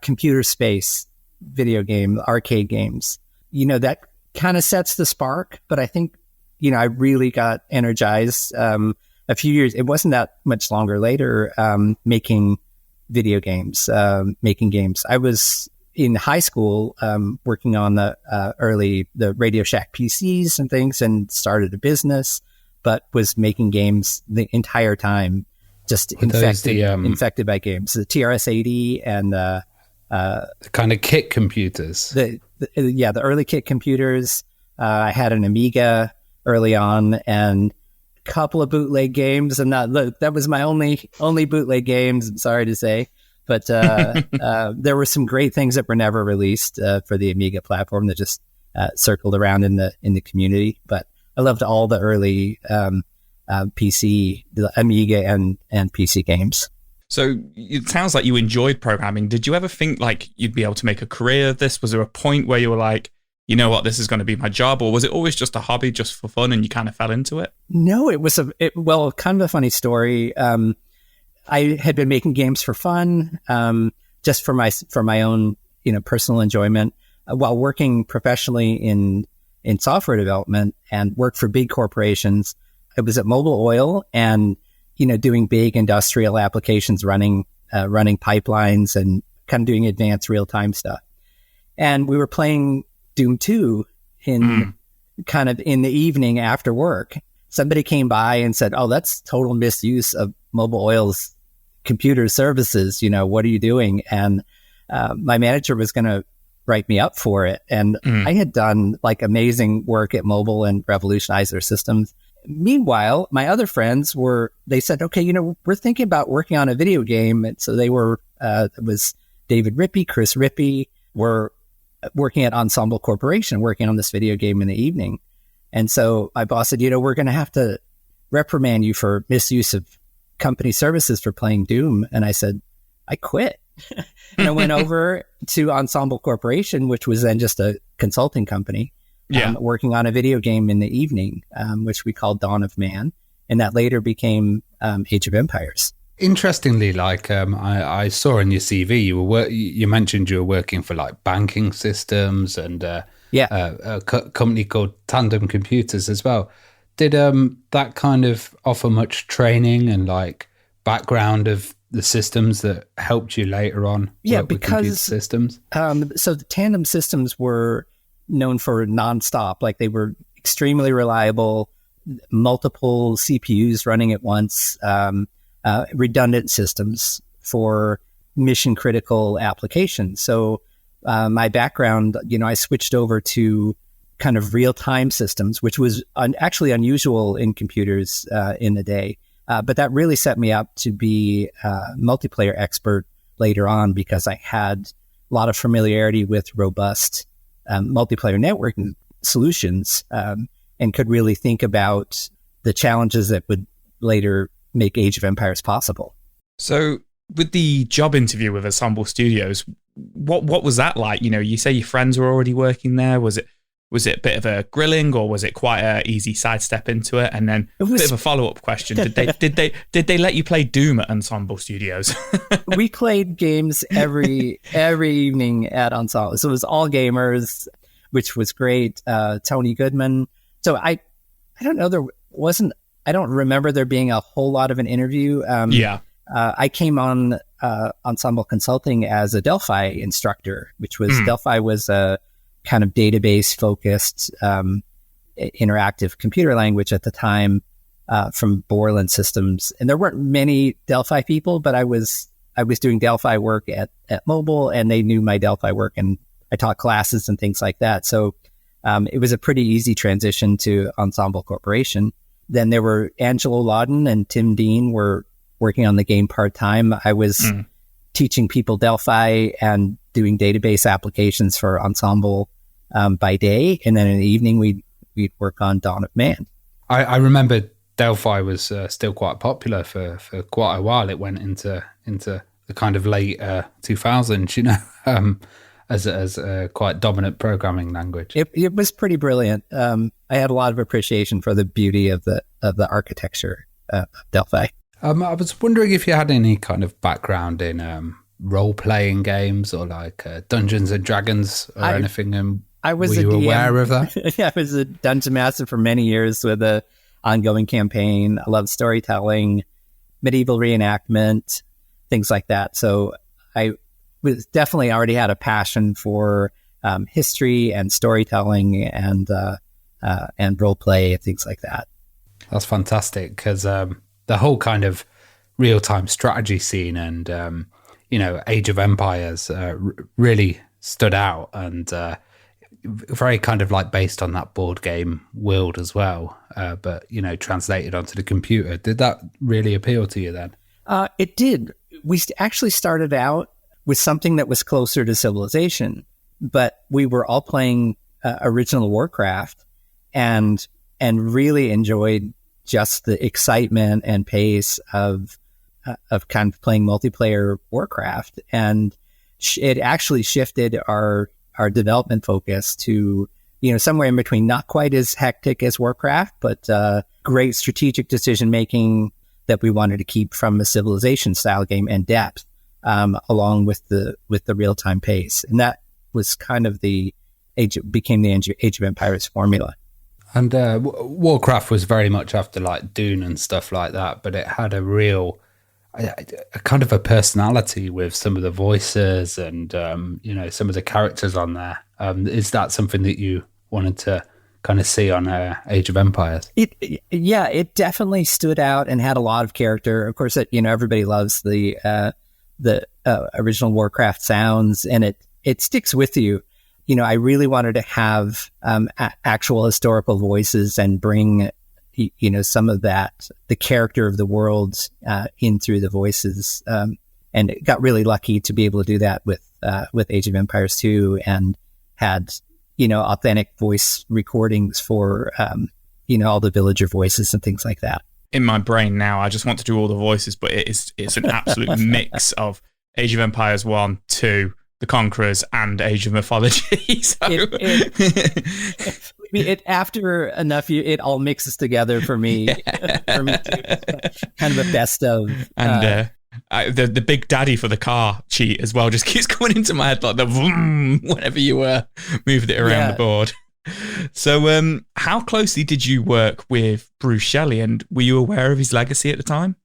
computer space video game, arcade games. You know, that kind of sets the spark, but I think, you know, I really got energized a few years, it wasn't that much longer later, making video games, making games. I was in high school, working on the Radio Shack PCs and things, and started a business, but was making games the entire time, just infected by games. The TRS-80 and the kind of kit computers. The early kit computers. I had an Amiga early on, and couple of bootleg games, and that was my only bootleg games, I'm sorry to say, but there were some great things that were never released for the Amiga platform that just circled around in the community. But I loved all the early PC, the Amiga and PC games. So it sounds like you enjoyed programming. Did you ever think like you'd be able to make a career of this? Was there a point where you were like, you know what, this is going to be my job? Or was it always just a hobby, just for fun, and you kind of fell into it? No, it was kind of a funny story. I had been making games for fun, just for my own, you know, personal enjoyment, while working professionally in software development and worked for big corporations. I was at Mobile Oil and, you know, doing big industrial applications, running pipelines and kind of doing advanced real-time stuff. And we were playing Doom 2 kind of in the evening after work. Somebody came by and said, "Oh, that's total misuse of Mobile Oil's computer services. You know, what are you doing?" And my manager was going to write me up for it. And I had done like amazing work at Mobile and revolutionized their systems. Meanwhile, my other friends they said, "Okay, you know, we're thinking about working on a video game." And so they were, it was David Rippey, Chris Rippey, were working at Ensemble Corporation, working on this video game in the evening. And so my boss said, "You know, we're going to have to reprimand you for misuse of company services for playing Doom." And I said, "I quit." And I went over to Ensemble Corporation, which was then just a consulting company, working on a video game in the evening, which we called Dawn of Man. And that later became Age of Empires. Interestingly, like I saw in your CV, you mentioned you were working for like banking systems and a company called Tandem Computers as well. Did that kind of offer much training and like background of the systems that helped you later on? Yeah, with computer systems. So the Tandem systems were known for nonstop, like they were extremely reliable, multiple CPUs running at once, redundant systems for mission critical applications. So my background, I switched over to kind of real time systems, which was actually unusual in computers in the day. But that really set me up to be a multiplayer expert later on, because I had a lot of familiarity with robust multiplayer networking solutions, and could really think about the challenges that would later make Age of Empires possible. So with the job interview with Ensemble Studios, what was that like? You say your friends were already working there. Was it a bit of a grilling, or was it quite an easy sidestep into it? And then a bit of a follow-up question. Did they let you play Doom at Ensemble Studios? We played games every evening at Ensemble. So it was all gamers, which was great. Tony Goodman. So I don't know, I don't remember there being a whole lot of an interview. I came on Ensemble Consulting as a Delphi instructor, which was Delphi was a kind of database focused interactive computer language at the time, from Borland Systems. And there weren't many Delphi people, but I was doing Delphi work at mobile, and they knew my Delphi work, and I taught classes and things like that. So it was a pretty easy transition to Ensemble Corporation. Then there were Angelo Lawden and Tim Dean were working on the game part-time. I was teaching people Delphi and doing database applications for Ensemble by day. And then in the evening, we'd work on Dawn of Man. I remember Delphi was still quite popular for quite a while. It went into the kind of late 2000s, as a quite dominant programming language. It was pretty brilliant. I had a lot of appreciation for the beauty of the architecture of Delphi. I was wondering if you had any kind of background in role-playing games, or like Dungeons and Dragons or anything. Were you aware of that? Yeah, I was a dungeon master for many years with an ongoing campaign. I love storytelling, medieval reenactment, things like that. So I was definitely already had a passion for history and storytelling and role play and things like that. That's fantastic, because the whole kind of real-time strategy scene and Age of Empires really stood out, and very kind of like based on that board game world as well, but translated onto the computer. Did that really appeal to you then? It did. We actually started out with something that was closer to Civilization, but we were all playing original Warcraft and really enjoyed just the excitement and pace of kind of playing multiplayer Warcraft. And it actually shifted our development focus to, somewhere in between, not quite as hectic as Warcraft, but great strategic decision making that we wanted to keep from a Civilization style game, and depth, along with the real-time pace. And that was kind of became the Age of Empires formula. And Warcraft was very much after like Dune and stuff like that, but it had a real, a kind of a personality with some of the voices and, some of the characters on there. Is that something that you wanted to kind of see on Age of Empires? It definitely stood out and had a lot of character. Of course, everybody loves the original Warcraft sounds, and it sticks with you. I really wanted to have actual historical voices and bring, some of that, the character of the world in through the voices. And got really lucky to be able to do that with Age of Empires 2, and had, authentic voice recordings for, all the villager voices and things like that. In my brain now, I just want to do all the voices, but it's an absolute mix of Age of Empires 1, 2, The Conquerors, and Age of Mythology. So. It after enough, it all mixes together for me. Yeah. For me too. Kind of a best of. And the Big Daddy for the car cheat as well just keeps coming into my head, like the vroom whenever you moved it around the board. So how closely did you work with Bruce Shelley, and were you aware of his legacy at the time?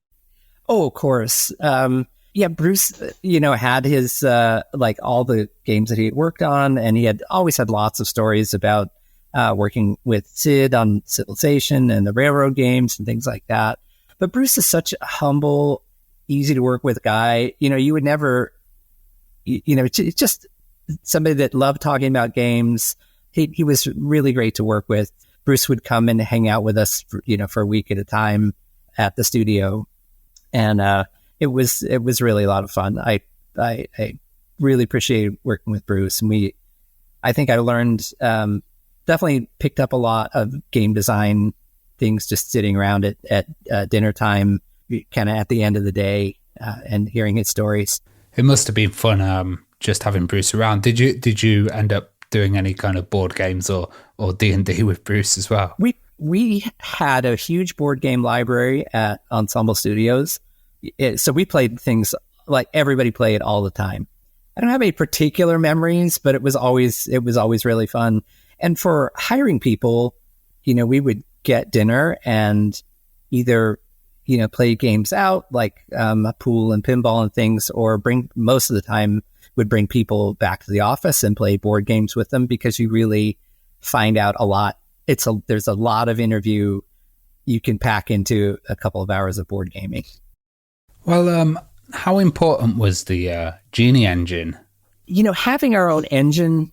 Oh, of course. Bruce, had his, all the games that he had worked on, and he had always had lots of stories about working with Sid on Civilization and the Railroad games and things like that. But Bruce is such a humble, easy to work with guy. You would never, it's just somebody that loved talking about games. He was really great to work with. Bruce would come and hang out with us for a week at a time at the studio. And it was really a lot of fun. I really appreciated working with Bruce. And I think I learned, definitely picked up a lot of game design things just sitting around at dinner time, kind of at the end of the day, and hearing his stories. It must have been fun just having Bruce around. Did you end up doing any kind of board games or D&D with Bruce as well? We had a huge board game library at Ensemble Studios. So we played things like everybody played all the time. I don't have any particular memories, but it was always really fun. And for hiring people, we would get dinner and either, play games out like pool and pinball and things, or most of the time would bring people back to the office and play board games with them, because you really find out a lot. There's a lot of interview you can pack into a couple of hours of board gaming. Well, how important was the Genie engine? Having our own engine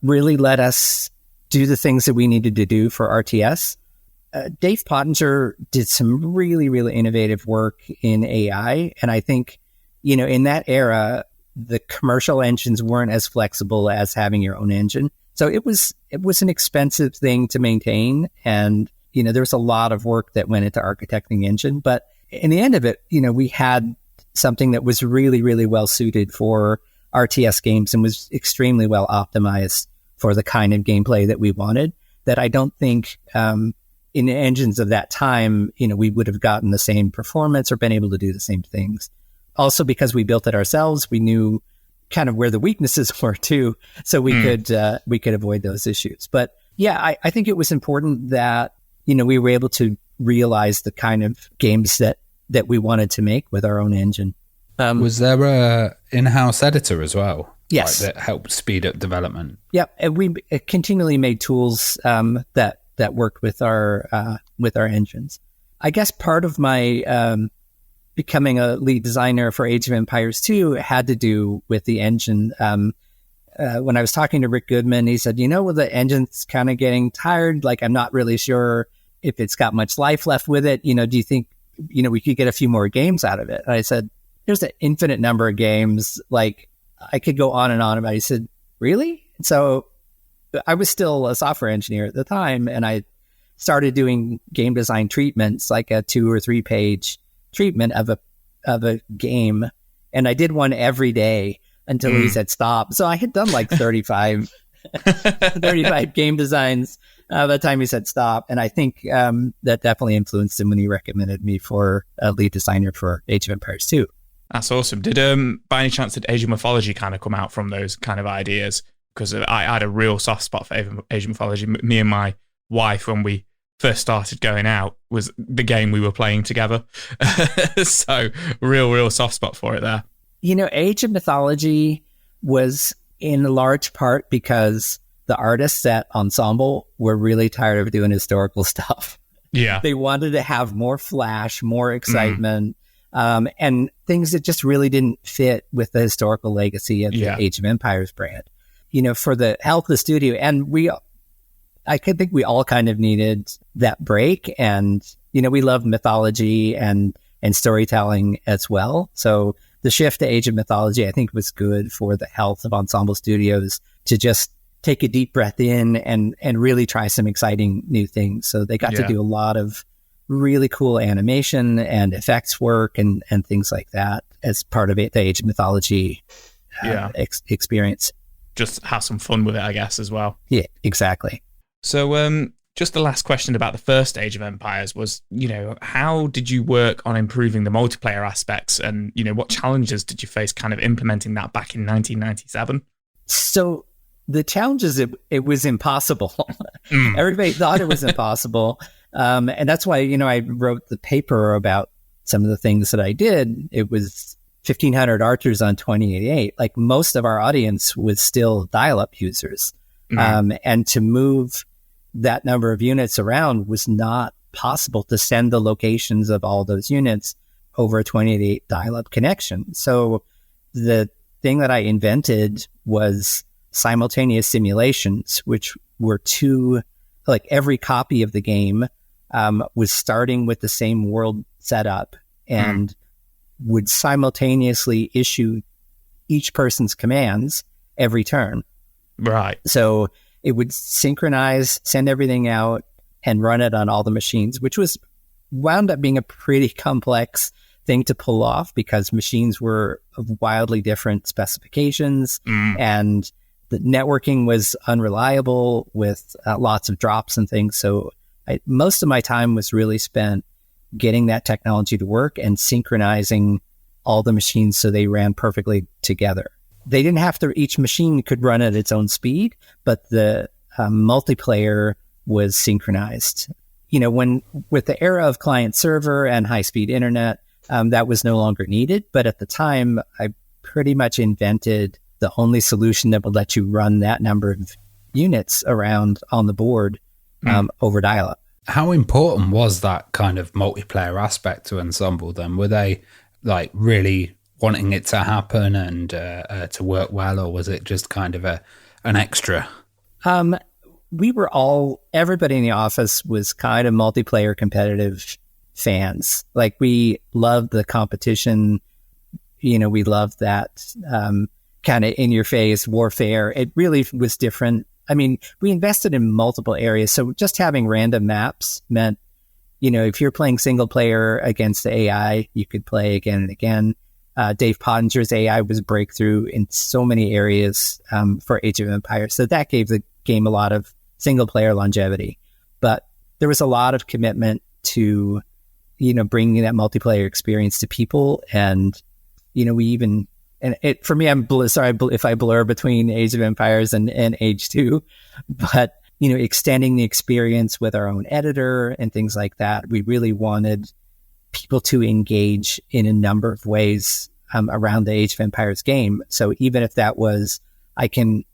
really let us do the things that we needed to do for RTS. Dave Pottinger did some really, really innovative work in AI. And I think, in that era, the commercial engines weren't as flexible as having your own engine. So it was an expensive thing to maintain. And, there was a lot of work that went into architecting the engine. But in the end of it, we had something that was really, really well suited for RTS games and was extremely well optimized for the kind of gameplay that we wanted, that I don't think in engines of that time, we would have gotten the same performance or been able to do the same things. Also, because we built it ourselves, we knew kind of where the weaknesses were too, so we could avoid those issues. But yeah, I think it was important that, we were able to realize the kind of games that we wanted to make with our own engine. Was there a in-house editor as well? Yes. That helped speed up development? Yeah, and we continually made tools that worked with our engines. I guess part of my becoming a lead designer for Age of Empires 2 had to do with the engine. When I was talking to Rick Goodman, he said, the engine's kind of getting tired. Like, I'm not really sure if it's got much life left with it. Do you think, we could get a few more games out of it? And I said, there's an infinite number of games. Like, I could go on and on about it. He said, really? So I was still a software engineer at the time, and I started doing game design treatments, like a 2 or 3 page treatment of a game. And I did one every day until he said stop. So I had done like 35 game designs by the time he said stop. And I think that definitely influenced him when he recommended me for a lead designer for Age of Empires 2. That's awesome. Did by any chance did Age of Mythology kind of come out from those kind of ideas? Because I had a real soft spot for Age of Mythology. Me and my wife, when we first started going out, was the game we were playing together. So real soft spot for it there. Age of Mythology was in large part because the artists at Ensemble were really tired of doing historical stuff. Yeah. They wanted to have more flash, more excitement, and things that just really didn't fit with the historical legacy of the Age of Empires brand. For the health of the studio, and I could think we all kind of needed that break, and we love mythology and storytelling as well. So the shift to Age of Mythology, I think, was good for the health of Ensemble Studios to just take a deep breath in and really try some exciting new things. So they got to do a lot of really cool animation and effects work and things like that as part of the Age of Mythology experience. Just have some fun with it, I guess, as well. Yeah, exactly. So just the last question about the first Age of Empires was, how did you work on improving the multiplayer aspects, and, what challenges did you face kind of implementing that back in 1997? So the challenges, it was impossible. Everybody thought it was impossible. And that's why, I wrote the paper about some of the things that I did. It was 1,500 archers on 2088. Like, most of our audience was still dial-up users. And to move that number of units around was not possible to send the locations of all those units over a 28 dial-up connection. So the thing that I invented was simultaneous simulations, which were like every copy of the game was starting with the same world setup and would simultaneously issue each person's commands every turn. Right. So it would synchronize, send everything out, and run it on all the machines, which wound up being a pretty complex thing to pull off because machines were of wildly different specifications and the networking was unreliable with lots of drops and things. So most of my time was really spent getting that technology to work and synchronizing all the machines so they ran perfectly together. They didn't have to, each machine could run at its own speed, but the multiplayer was synchronized. With the era of client server and high-speed internet, that was no longer needed. But at the time, I pretty much invented the only solution that would let you run that number of units around on the board over dial-up. How important was that kind of multiplayer aspect to Ensemble then? Were they like really wanting it to happen and to work well, or was it just kind of an extra? Everybody in the office was kind of multiplayer competitive fans. Like we loved the competition, we loved that kind of in your face warfare. It really was different. I mean, we invested in multiple areas. So just having random maps meant, if you're playing single player against the AI, you could play again and again. Dave Pottinger's AI was breakthrough in so many areas for Age of Empires. So that gave the game a lot of single player longevity. But there was a lot of commitment to, bringing that multiplayer experience to people. And, for me, I'm sorry if I blur between Age of Empires and Age 2, but, extending the experience with our own editor and things like that. We really wanted people to engage in a number of ways around the Age of Empires game. So even if that was, I can,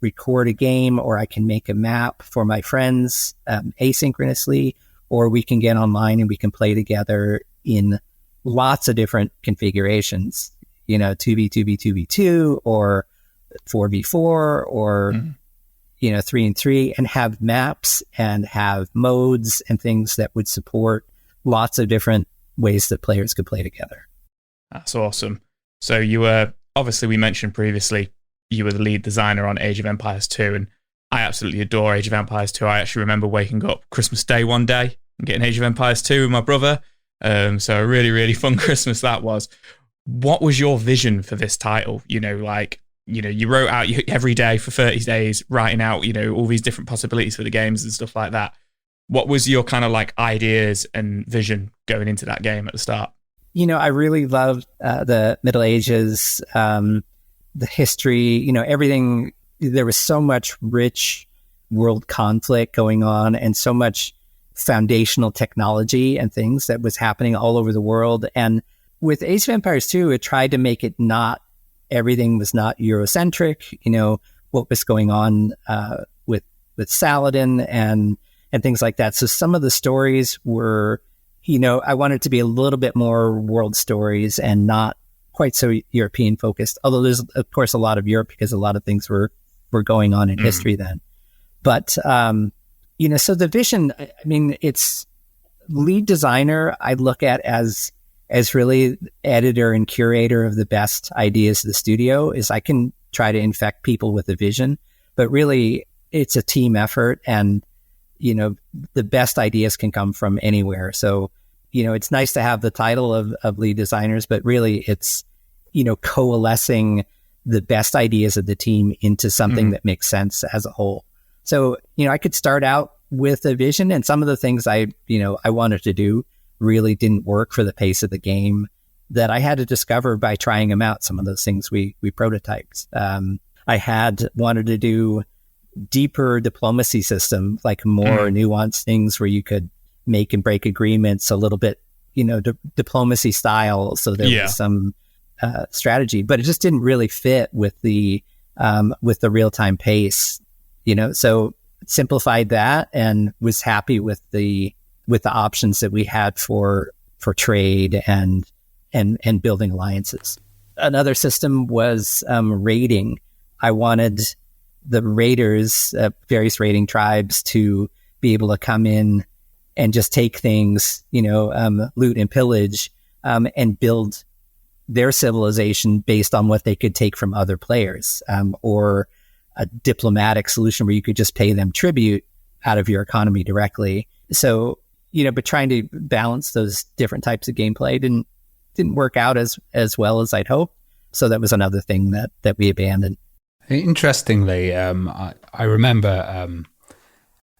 record a game, or I can make a map for my friends asynchronously, or we can get online and we can play together in lots of different configurations, 2v2v2v2 or 4v4 or 3-3, and have maps and have modes and things that would support lots of different ways that players could play together. That's awesome. So you were, obviously we mentioned previously, you were the lead designer on Age of Empires 2, and I absolutely adore Age of Empires 2. I actually remember waking up Christmas Day one day and getting Age of Empires 2 with my brother. So a really, really fun Christmas that was. What was your vision for this title? You wrote out every day for 30 days, writing out, all these different possibilities for the games and stuff like that. What was your kind of like ideas and vision going into that game at the start? I really loved the Middle Ages, the history, everything. There was so much rich world conflict going on and so much foundational technology and things that was happening all over the world. And with Age of Empires 2, it tried to make it everything was not Eurocentric, what was going on with Saladin and things like that. So some of the stories were, I wanted to be a little bit more world stories and not quite so European focused, although there's of course a lot of Europe because a lot of things were going on in history then. But, so the vision, it's lead designer, I look at as really editor and curator of the best ideas of the studio. Is I can try to infect people with a vision, but really it's a team effort, and, the best ideas can come from anywhere. So, it's nice to have the title of lead designers, but really it's, coalescing the best ideas of the team into something that makes sense as a whole. So, I could start out with a vision, and some of the things I wanted to do really didn't work for the pace of the game that I had to discover by trying them out. Some of those things we prototyped. I had wanted to do deeper diplomacy system, like more nuanced things where you could make and break agreements a little bit, diplomacy style. So there was some strategy, but it just didn't really fit with the real-time pace So simplified that and was happy with the options that we had for trade and building alliances. Another system was raiding. I wanted the raiders, various raiding tribes, to be able to come in and just take things, loot and pillage, and build their civilization based on what they could take from other players, or a diplomatic solution where you could just pay them tribute out of your economy directly. So, but trying to balance those different types of gameplay didn't work out as well as I'd hoped. So that was another thing that we abandoned. Interestingly, I remember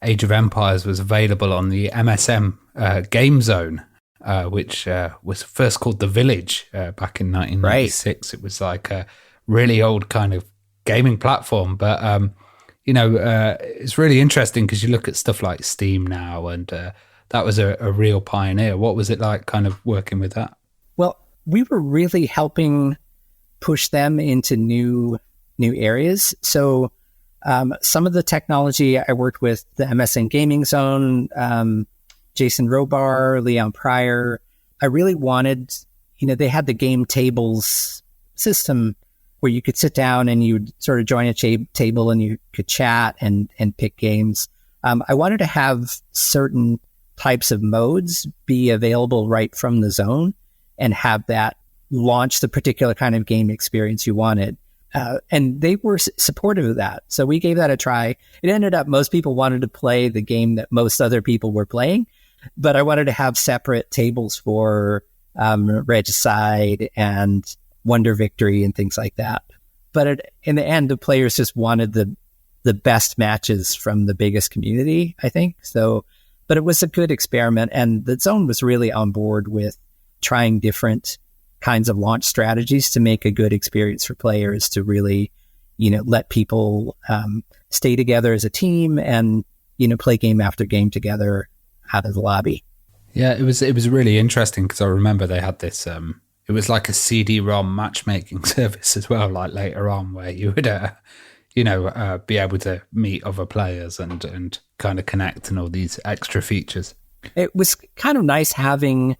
Age of Empires was available on the MSM Game Zone, which was first called The Village back in 1996. Right. It was like a really old kind of gaming platform. But, it's really interesting because you look at stuff like Steam now, and that was a real pioneer. What was it like kind of working with that? Well, we were really helping push them into new areas. So some of the technology I worked with, the MSN Gaming Zone, Jason Robar, Leon Pryor, I really wanted, they had the game tables system where you could sit down and you'd sort of join a table and you could chat and pick games. I wanted to have certain types of modes be available right from the zone and have that launch the particular kind of game experience you wanted. And they were supportive of that. So we gave that a try. It ended up most people wanted to play the game that most other people were playing, but I wanted to have separate tables for Regicide and Wonder Victory and things like that. But in the end, the players just wanted the best matches from the biggest community, I think. So, but it was a good experiment, and the zone was really on board with trying different kinds of launch strategies to make a good experience for players, to really, let people stay together as a team and, play game after game together out of the lobby. Yeah, it was really interesting because I remember they had this, it was like a CD-ROM matchmaking service as well, like later on, where you would, be able to meet other players and kind of connect and all these extra features. It was kind of nice having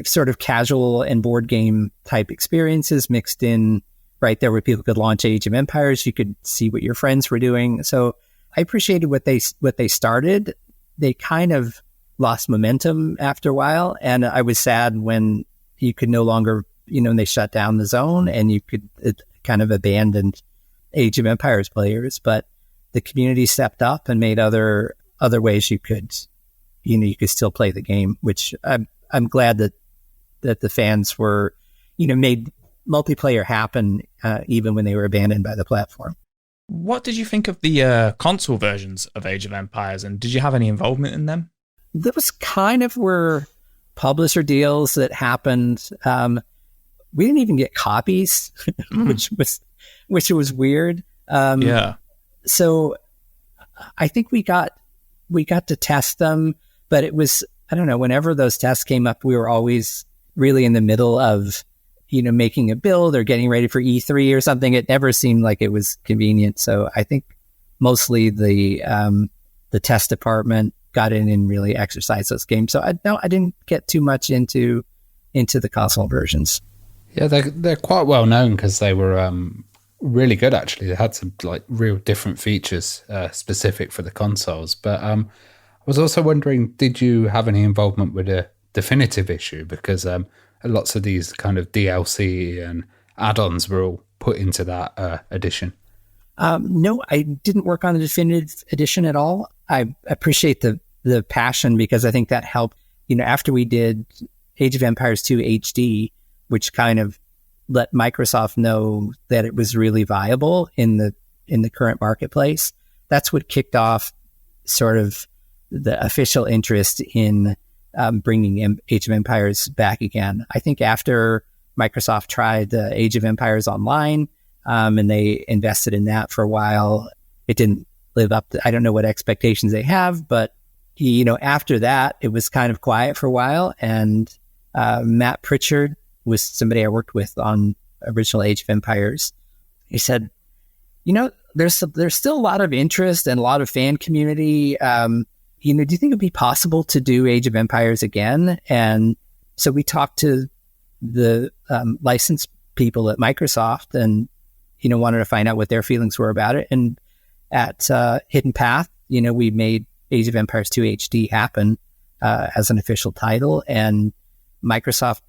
sort of casual and board game type experiences mixed in right there where people could launch Age of Empires. You could see what your friends were doing. So I appreciated what they started. They kind of lost momentum after a while. And I was sad when you could no longer, they shut down the zone and you could kind of abandoned Age of Empires players, but the community stepped up and made other ways you could still play the game, which I'm glad that the fans were, made multiplayer happen even when they were abandoned by the platform. What did you think of the console versions of Age of Empires, and did you have any involvement in them? There was kind of were publisher deals that happened. We didn't even get copies, which was weird. Yeah. So I think we got to test them, but it was, I don't know, whenever those tests came up, we were always really in the middle of, making a build or getting ready for E3 or something. It never seemed like it was convenient. So I think mostly the test department got in and really exercised those games. So I didn't get too much into the console versions. Yeah, they're quite well known because they were really good, actually. They had some like real different features specific for the consoles. But I was also wondering, did you have any involvement with a definitive issue? Because lots of these kind of DLC and add-ons were all put into that edition. No, I didn't work on the definitive edition at all. I appreciate the passion because I think that helped. After we did Age of Empires 2 HD, which kind of let Microsoft know that it was really viable in the current marketplace, that's what kicked off sort of the official interest in bringing Age of Empires back again. I think after Microsoft tried Age of Empires Online, and they invested in that for a while, it didn't live up to, I don't know what expectations they have, but after that, it was kind of quiet for a while. And Matt Pritchard was somebody I worked with on original Age of Empires. He said, there's still a lot of interest and a lot of fan community. Do you think it'd be possible to do Age of Empires again? And so we talked to the license people at Microsoft and, wanted to find out what their feelings were about it. And at Hidden Path, we made Age of Empires 2 HD happen as an official title. And Microsoft,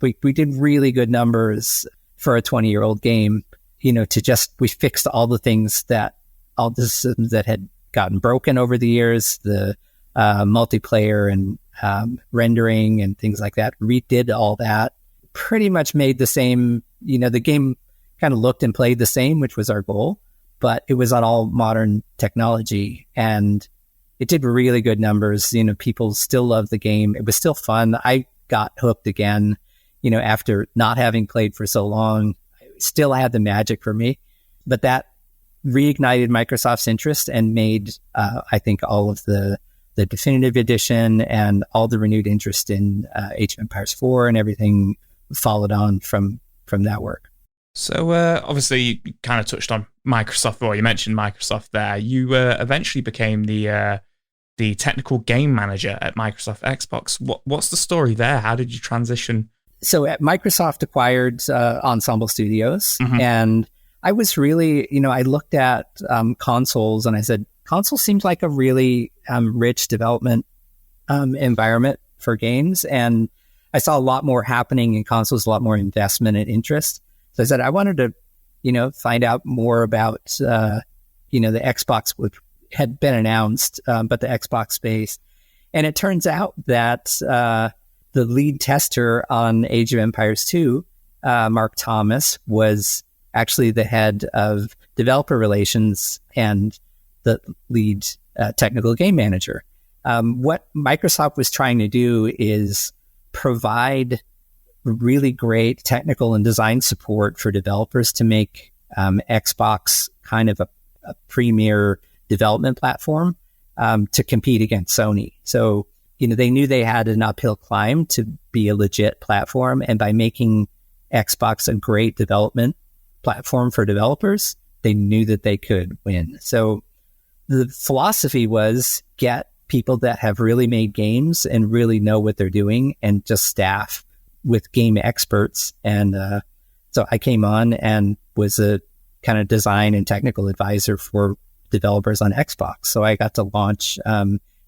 we did really good numbers for a 20-year-old game, we fixed all the things all the systems that had gotten broken over the years, the multiplayer and rendering and things like that, redid all that, pretty much made the same, the game kind of looked and played the same, which was our goal, but it was on all modern technology and it did really good numbers. People still loved the game. It was still fun. I got hooked again, after not having played for so long. It still had the magic for me, but that reignited Microsoft's interest and made, I think, all of the definitive edition and all the renewed interest in Age of Empires 4 and everything followed on from that work. So obviously you kind of touched on Microsoft, or you mentioned Microsoft there. You eventually became the technical game manager at Microsoft Xbox. What's the story there? How did you transition? So at Microsoft acquired Ensemble Studios, and I was really, I looked at consoles and I said, console seems like a really rich development environment for games. And I saw a lot more happening in consoles, a lot more investment and interest. So I said, I wanted to, find out more about, the Xbox, which had been announced, but the Xbox space. And it turns out that the lead tester on Age of Empires 2, Mark Thomas, was actually the head of developer relations and the lead technical game manager. What Microsoft was trying to do is provide really great technical and design support for developers to make Xbox kind of a premier development platform to compete against Sony. So, they knew they had an uphill climb to be a legit platform. And by making Xbox a great development platform for developers, they knew that they could win. So the philosophy was get people that have really made games and really know what they're doing and just staff with game experts. And so I came on and was a kind of design and technical advisor for developers on Xbox. So I got to launch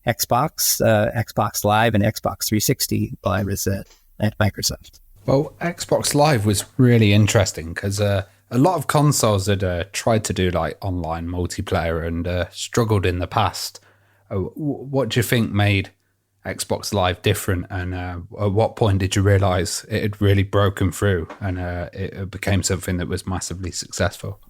Xbox, Xbox Live, and Xbox 360 while I was at Microsoft. Well, Xbox Live was really interesting because a lot of consoles had tried to do like online multiplayer and struggled in the past. What do you think made Xbox Live different, and at what point did you realize it had really broken through and it became something that was massively successful?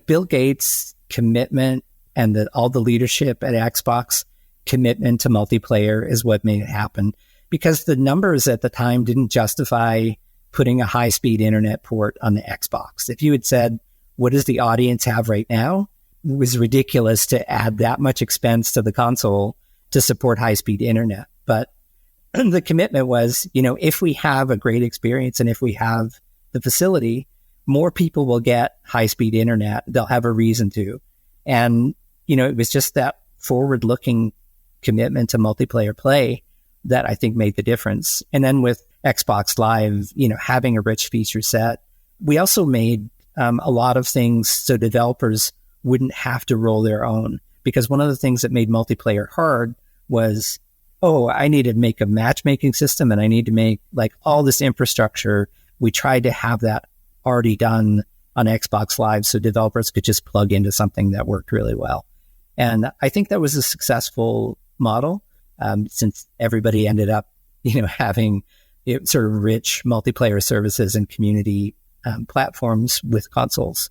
Bill Gates' commitment and all the leadership at Xbox commitment to multiplayer is what made it happen, because the numbers at the time didn't justify putting a high-speed internet port on the Xbox. If you had said, what does the audience have right now? It was ridiculous to add that much expense to the console to support high-speed internet. But the commitment was, if we have a great experience and if we have the facility, more people will get high-speed internet. They'll have a reason to. And, it was just that forward-looking commitment to multiplayer play that I think made the difference. And then with Xbox Live, having a rich feature set, we also made a lot of things so developers wouldn't have to roll their own. Because one of the things that made multiplayer hard was, I need to make a matchmaking system and I need to make like all this infrastructure. We tried to have that already done on Xbox Live so developers could just plug into something that worked really well. And I think that was a successful model since everybody ended up, having sort of rich multiplayer services and community platforms with consoles.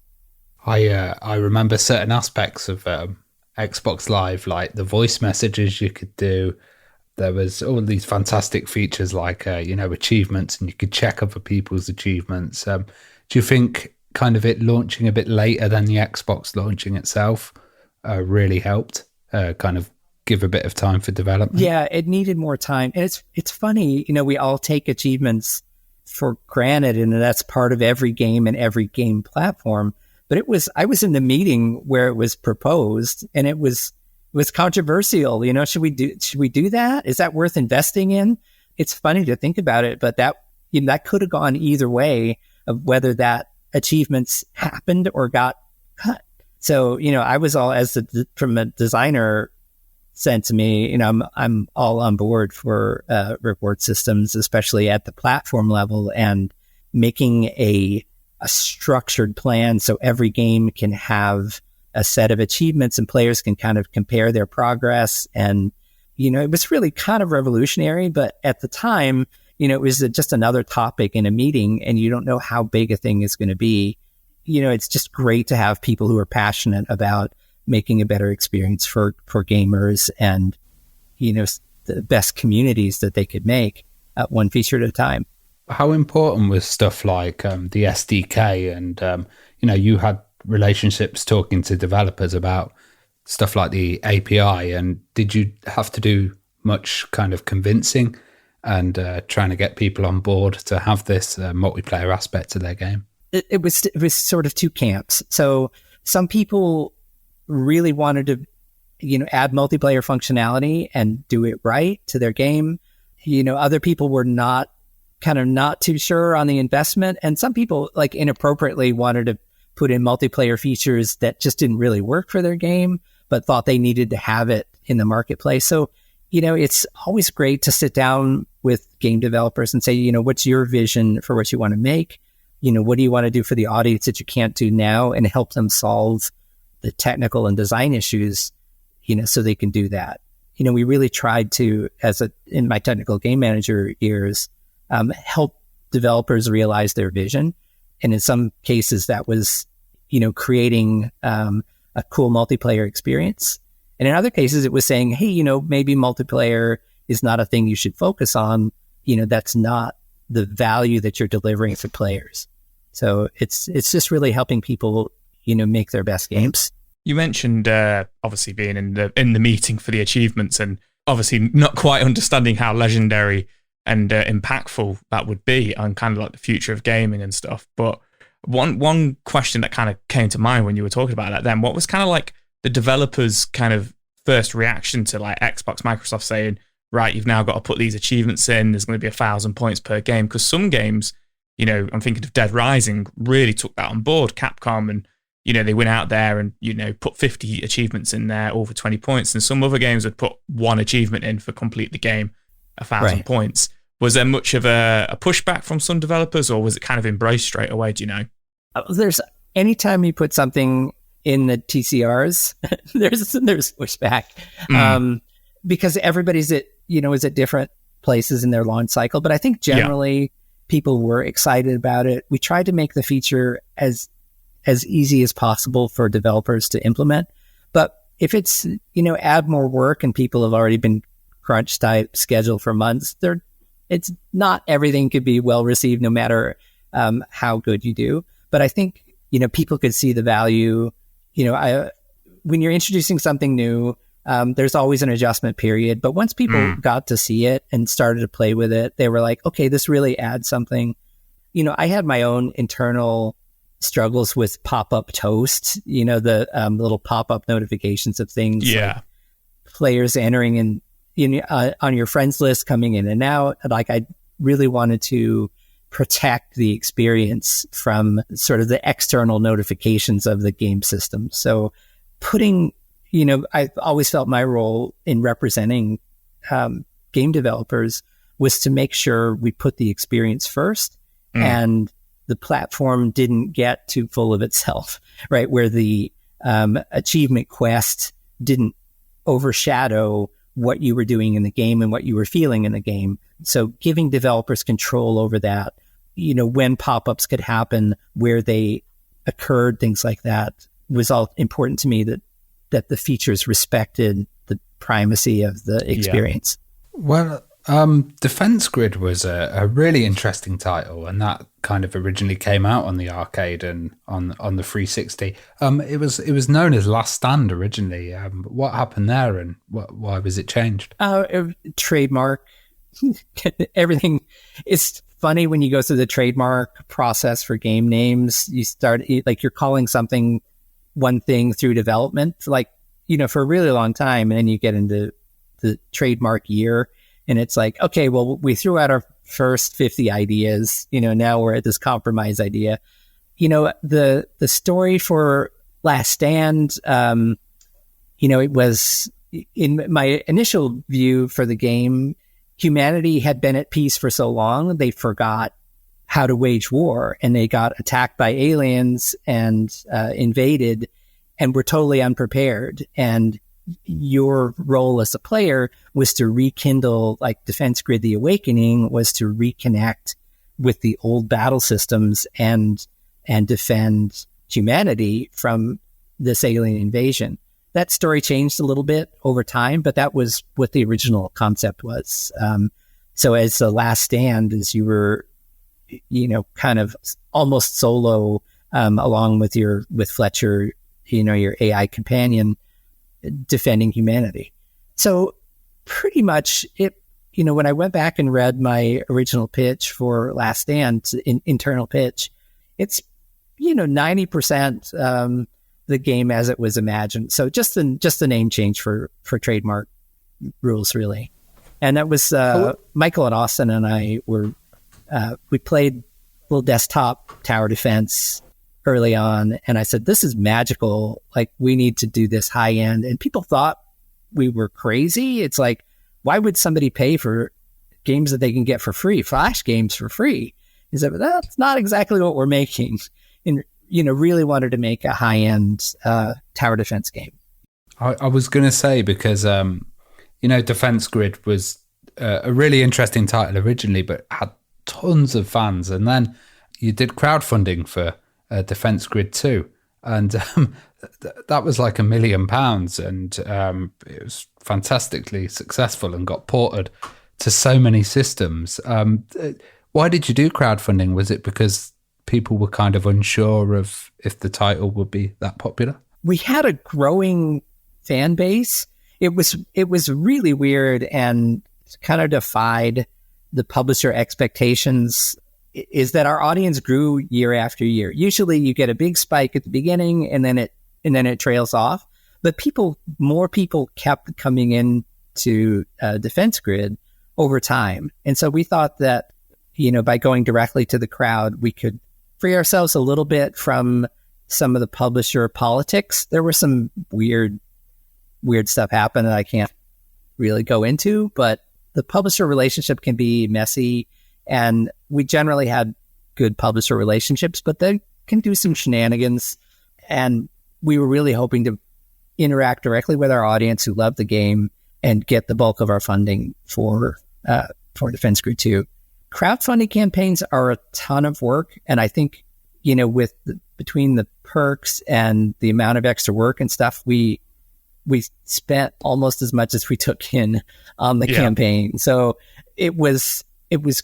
I remember certain aspects of Xbox Live, like the voice messages you could do. There was all these fantastic features like, achievements, and you could check other people's achievements. Do you think kind of it launching a bit later than the Xbox launching itself really helped kind of give a bit of time for development? Yeah, it needed more time. And it's funny, we all take achievements for granted, and that's part of every game and every game platform. but I was in the meeting where it was proposed, and it was controversial. Should we do that? Is that worth investing in? It's funny to think about it, but that could have gone either way of whether that achievements happened or got cut. So, I was all, from a designer sense to me, I'm all on board for reward systems, especially at the platform level, and making a structured plan so every game can have a set of achievements and players can kind of compare their progress. And, it was really kind of revolutionary, but at the time, it was just another topic in a meeting, and you don't know how big a thing is going to be. It's just great to have people who are passionate about making a better experience for gamers and, the best communities that they could make one feature at a time. How important was stuff like the SDK and, you had relationships talking to developers about stuff like the API, and did you have to do much kind of convincing and trying to get people on board to have this multiplayer aspect to their game? It was sort of two camps. So some people really wanted to, add multiplayer functionality and do it right to their game. Other people were not too sure on the investment. And some people inappropriately wanted to put in multiplayer features that just didn't really work for their game, but thought they needed to have it in the marketplace. So, it's always great to sit down with game developers and say, what's your vision for what you want to make? What do you want to do for the audience that you can't do now, and help them solve the technical and design issues, so they can do that. We really tried to, in my technical game manager years, help developers realize their vision. And in some cases that was, creating a cool multiplayer experience. And in other cases it was saying, hey, maybe multiplayer is not a thing you should focus on. That's not the value that you're delivering for players. So it's just really helping people, make their best games. You mentioned obviously being in the meeting for the achievements, and obviously not quite understanding how legendary and impactful that would be on kind of like the future of gaming and stuff. But one question that kind of came to mind when you were talking about that then, what was kind of like the developers' kind of first reaction to like Xbox, Microsoft saying, right, you've now got to put these achievements in, there's going to be 1,000 points per game? Because some games, I'm thinking of Dead Rising, really took that on board, Capcom, and they went out there and put 50 achievements in there, all for 20 points, and some other games would put one achievement in for complete the game, 1,000 points. Was there much of a pushback from some developers, or was it kind of embraced straight away? Do you know? There's anytime you put something in the TCRs, there's pushback, because everybody's is at different places in their launch cycle. But I think generally people were excited about it. We tried to make the feature as easy as possible for developers to implement. But if it's add more work and people have already been crunch type scheduled for months, it's not everything could be well received no matter how good you do. But I think, people could see the value. When you're introducing something new, there's always an adjustment period. But once people got to see it and started to play with it, they were like, okay, this really adds something. I had my own internal struggles with pop-up toast, the little pop-up notifications of things. Like players entering in on your friends list, coming in and out. Like, I really wanted to protect the experience from sort of the external notifications of the game system. So putting, I always felt my role in representing game developers was to make sure we put the experience first and the platform didn't get too full of itself, right? Where the achievement quest didn't overshadow what you were doing in the game and what you were feeling in the game. So giving developers control over that, when pop-ups could happen, where they occurred, things like that, was all important to me, that the features respected the primacy of the experience. Well, Defense Grid was a really interesting title, and that kind of originally came out on the arcade and on the 360. It was known as Last Stand originally. What happened there, and why was it changed? Trademark. Everything is funny when you go through the trademark process for game names. You start like you're calling something one thing through development, like, for a really long time. And then you get into the trademark year and it's like, okay, well, we threw out our first 50 ideas, now we're at this compromise idea. The story for Last Stand, it was, in my initial view for the game, humanity had been at peace for so long, they forgot how to wage war, and they got attacked by aliens and invaded, and were totally unprepared. And your role as a player was to rekindle, like Defense Grid: The Awakening was to reconnect with the old battle systems and defend humanity from this alien invasion. That story changed a little bit over time, but that was what the original concept was. So as the Last Stand, as you were, kind of almost solo, along with Fletcher, your AI companion, defending humanity. So pretty much when I went back and read my original pitch for Last Stand, internal pitch, it's, 90%, the game as it was imagined. So just the name change for trademark rules, really. And that was Michael and Austin and I we played little desktop tower defense early on, and I said, this is magical, like we need to do this high end. And people thought we were crazy. It's like, why would somebody pay for games that they can get for free, Flash games for free? He said, that's not exactly what we're making. And really wanted to make a high-end tower defense game. I was going to say, because, Defense Grid was a really interesting title originally, but had tons of fans. And then you did crowdfunding for Defense Grid 2. And that was like £1 million. And it was fantastically successful and got ported to so many systems. Why did you do crowdfunding? Was it because people were kind of unsure of if the title would be that popular? We had a growing fan base. It was really weird and kind of defied the publisher expectations, is that our audience grew year after year. Usually you get a big spike at the beginning and then it trails off. But more people kept coming in to Defense Grid over time. And so we thought that, by going directly to the crowd, we could free ourselves a little bit from some of the publisher politics. There was some weird stuff happen that I can't really go into, but the publisher relationship can be messy, and we generally had good publisher relationships, but they can do some shenanigans. And we were really hoping to interact directly with our audience who loved the game and get the bulk of our funding for Defense Grid 2. Crowdfunding campaigns are a ton of work. And I think, between the perks and the amount of extra work and stuff, we spent almost as much as we took in on the campaign. So it was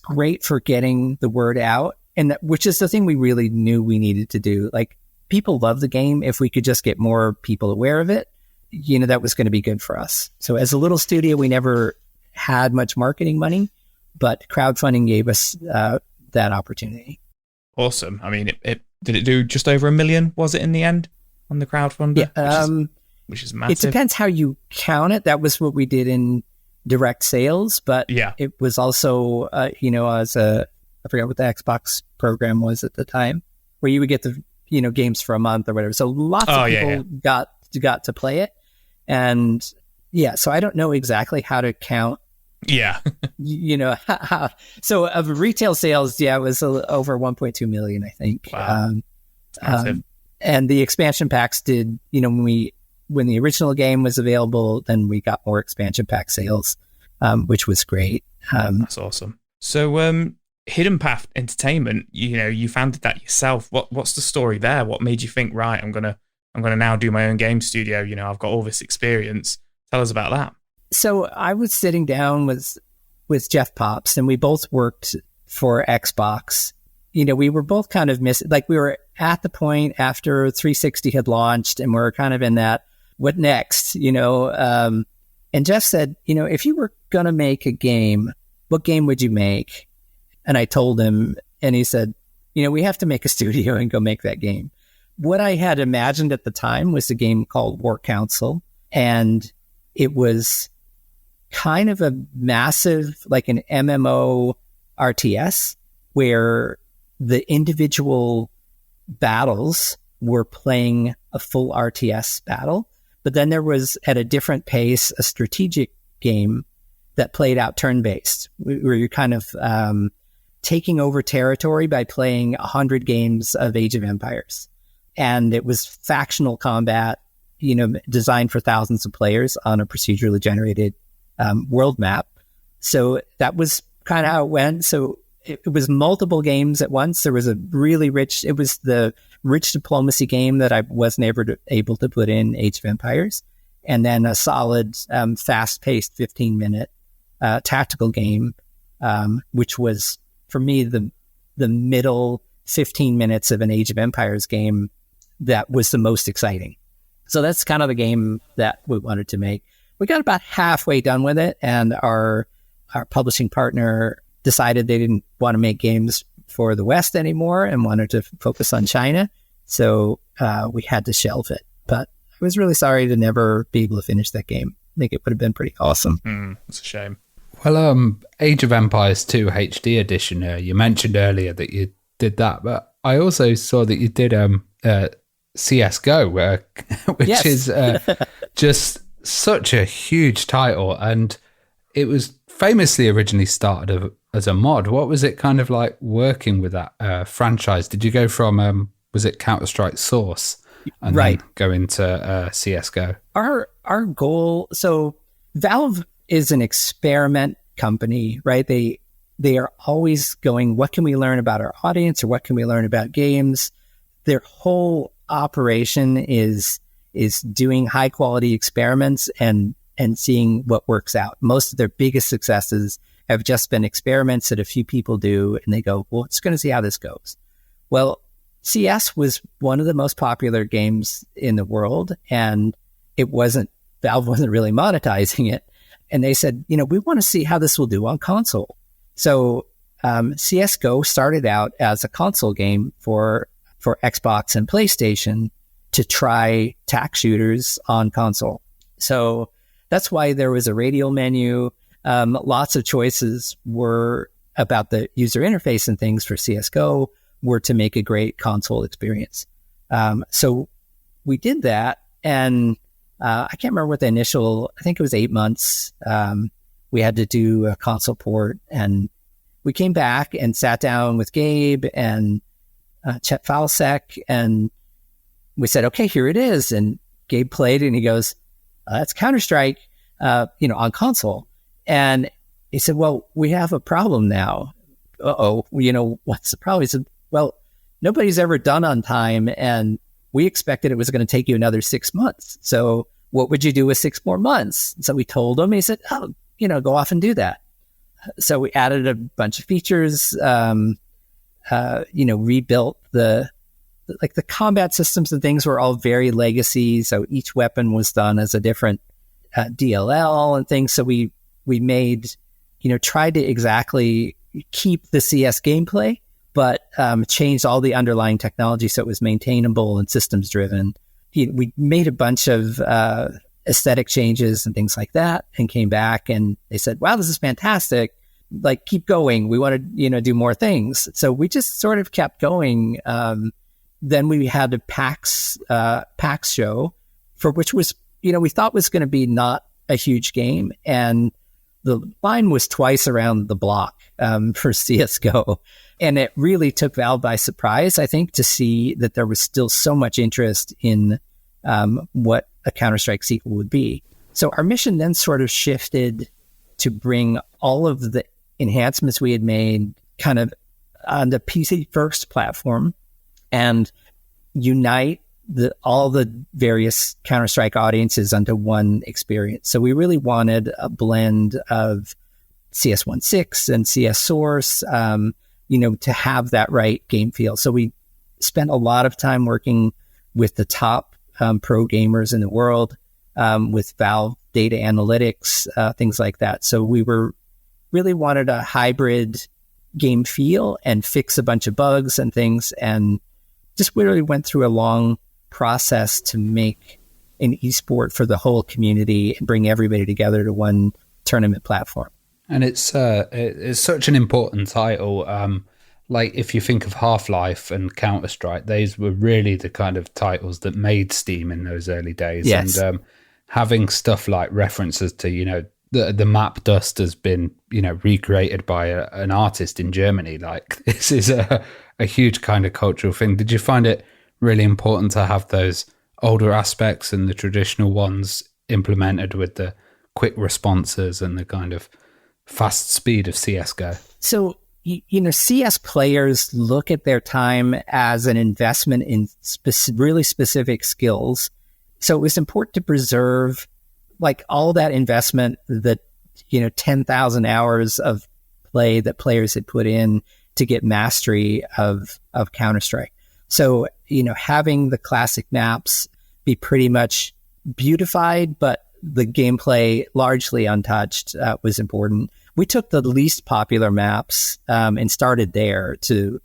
great for getting the word out, and which is the thing we really knew we needed to do. Like, people love the game. If we could just get more people aware of it, that was going to be good for us. So as a little studio, we never had much marketing money, but crowdfunding gave us that opportunity. Awesome. I mean, it did it do just over $1 million? Was it in the end on the crowdfunder? Yeah, which is massive. It depends how you count it. That was what we did in direct sales, but it was also, as I forgot what the Xbox program was at the time, where you would get the, games for a month or whatever. So lots of people got to play it. And so I don't know exactly how to count. Yeah. So of retail sales, it was over 1.2 million, I think. Wow. And the expansion packs did, when the original game was available, then we got more expansion pack sales, which was great. That's awesome. So, Hidden Path Entertainment, you founded that yourself. What's the story there? What made you think, right, I'm gonna now do my own game studio? I've got all this experience. Tell us about that. So I was sitting down with Jeff Pops, and we both worked for Xbox. We were both kind of missing, like we were at the point after 360 had launched, and we were kind of in that, what next, and Jeff said, if you were going to make a game, what game would you make? And I told him, and he said, we have to make a studio and go make that game. What I had imagined at the time was a game called War Council. And it was kind of a massive, like an MMO RTS, where the individual battles were playing a full RTS battle. But then there was, at a different pace, a strategic game that played out turn-based, where you're kind of taking over territory by playing 100 games of Age of Empires. And it was factional combat, designed for thousands of players on a procedurally generated world map. So that was kind of how it went. So it was multiple games at once. There was it was the rich diplomacy game that I wasn't able to put in Age of Empires. And then a solid, fast-paced 15-minute tactical game, which was, for me, the middle 15 minutes of an Age of Empires game that was the most exciting. So that's kind of the game that we wanted to make. We got about halfway done with it, and our publishing partner decided they didn't want to make games for the West anymore and wanted to focus on China. So we had to shelve it. But I was really sorry to never be able to finish that game. I think it would have been pretty awesome. That's a shame. Well, Age of Empires 2 HD edition, you mentioned earlier that you did that, but I also saw that you did CSGO, which is just such a huge title, and it was famously originally started as a mod. What was it kind of like working with that franchise? Did you go from, was it Counter-Strike Source, and then go into CSGO? Our goal, so Valve is an experiment company, right? They are always going, what can we learn about our audience, or what can we learn about games? Their whole operation is doing high quality experiments and seeing what works out. Most of their biggest successes have just been experiments that a few people do, and they go, well, it's going to see how this goes. Well, CS was one of the most popular games in the world, and Valve wasn't really monetizing it. And they said, we want to see how this will do on console. So CSGO started out as a console game for Xbox and PlayStation to try tac shooters on console. So that's why there was a radial menu. Lots of choices were about the user interface, and things for CSGO were to make a great console experience. So we did that, and I can't remember what I think it was 8 months. We had to do a console port, and we came back and sat down with Gabe and Chet Falsek, and we said, okay, here it is. And Gabe played, and he goes, that's Counter-Strike, on console. And he said, well, we have a problem now. What's the problem? He said, well, nobody's ever done on time, and we expected it was going to take you another 6 months. So what would you do with 6 more months? So we told him. He said, go off and do that. So we added a bunch of features, rebuilt the combat systems and things were all very legacy. So each weapon was done as a different DLL and things. So we made, tried to exactly keep the CS gameplay, but changed all the underlying technology so it was maintainable and systems driven. We made a bunch of aesthetic changes and things like that, and came back and they said, wow, this is fantastic. Like, keep going. We want to, do more things. So we just sort of kept going. Then we had a PAX show, for which was, we thought was going to be not a huge game. And the line was twice around the block for CSGO. And it really took Valve by surprise, I think, to see that there was still so much interest in what a Counter-Strike sequel would be. So our mission then sort of shifted to bring all of the enhancements we had made kind of on the PC first platform and unite all the various Counter-Strike audiences onto one experience. So we really wanted a blend of CS16 and CS Source, to have that right game feel. So we spent a lot of time working with the top pro gamers in the world, with Valve data analytics, things like that. So we really wanted a hybrid game feel and fix a bunch of bugs and things, and just really went through a long process to make an esport for the whole community and bring everybody together to one tournament platform. And it's such an important title. Like if you think of Half-Life and Counter-Strike, those were really the kind of titles that made Steam in those early days. Yes. And having stuff like references to, you know, the map dust has been, you know, recreated by an artist in Germany. Like this is a huge kind of cultural thing. Did you find it really important to have those older aspects and the traditional ones implemented with the quick responses and the kind of fast speed of CSGO? So, you know, CS players look at their time as an investment in really specific skills. So it was important to preserve like all that investment, that, you know, 10,000 hours of play that players had put in to get mastery of Counter-Strike. So, you know, having the classic maps be pretty much beautified, but the gameplay largely untouched was important. We took the least popular maps and started there to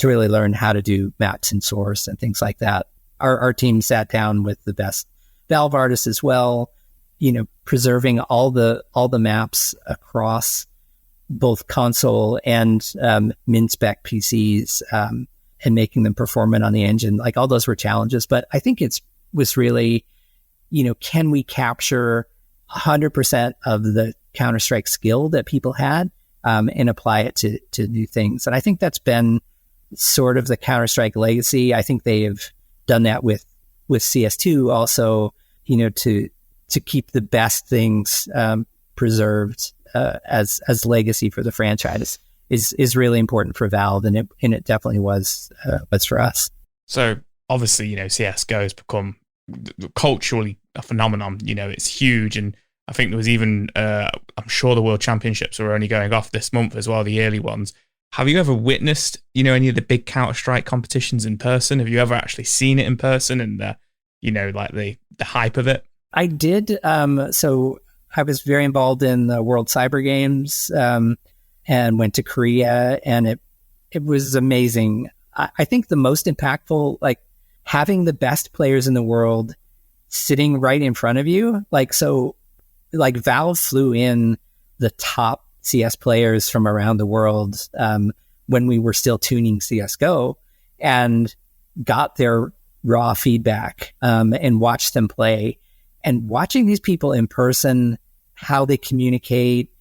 really learn how to do maps in Source and things like that. Our team sat down with the best Valve artists as well, you know, preserving all the maps across both console and min-spec PCs and making them performant on the engine. Like all those were challenges, but I think was really, you know, can we capture 100% of the Counter-Strike skill that people had and apply it to new things? And I think that's been sort of the Counter-Strike legacy. I think they have done that with CS2 also, you know, to keep the best things preserved as legacy for the franchise is really important for Valve, and it definitely was for us. So obviously, you know, CSGO has become culturally a phenomenon. You know, it's huge, and I think there was even I'm sure the World Championships were only going off this month as well, the early ones. Have you ever witnessed, you know, any of the big Counter-Strike competitions in person? Have you ever actually seen it in person and the, you know, like the hype of it? I did. So I was very involved in the World Cyber Games and went to Korea, and it was amazing. I think the most impactful, like having the best players in the world sitting right in front of you. Like, so like Valve flew in the top CS players from around the world when we were still tuning CSGO, and got their raw feedback and watched them play. And watching these people in person, how they communicate,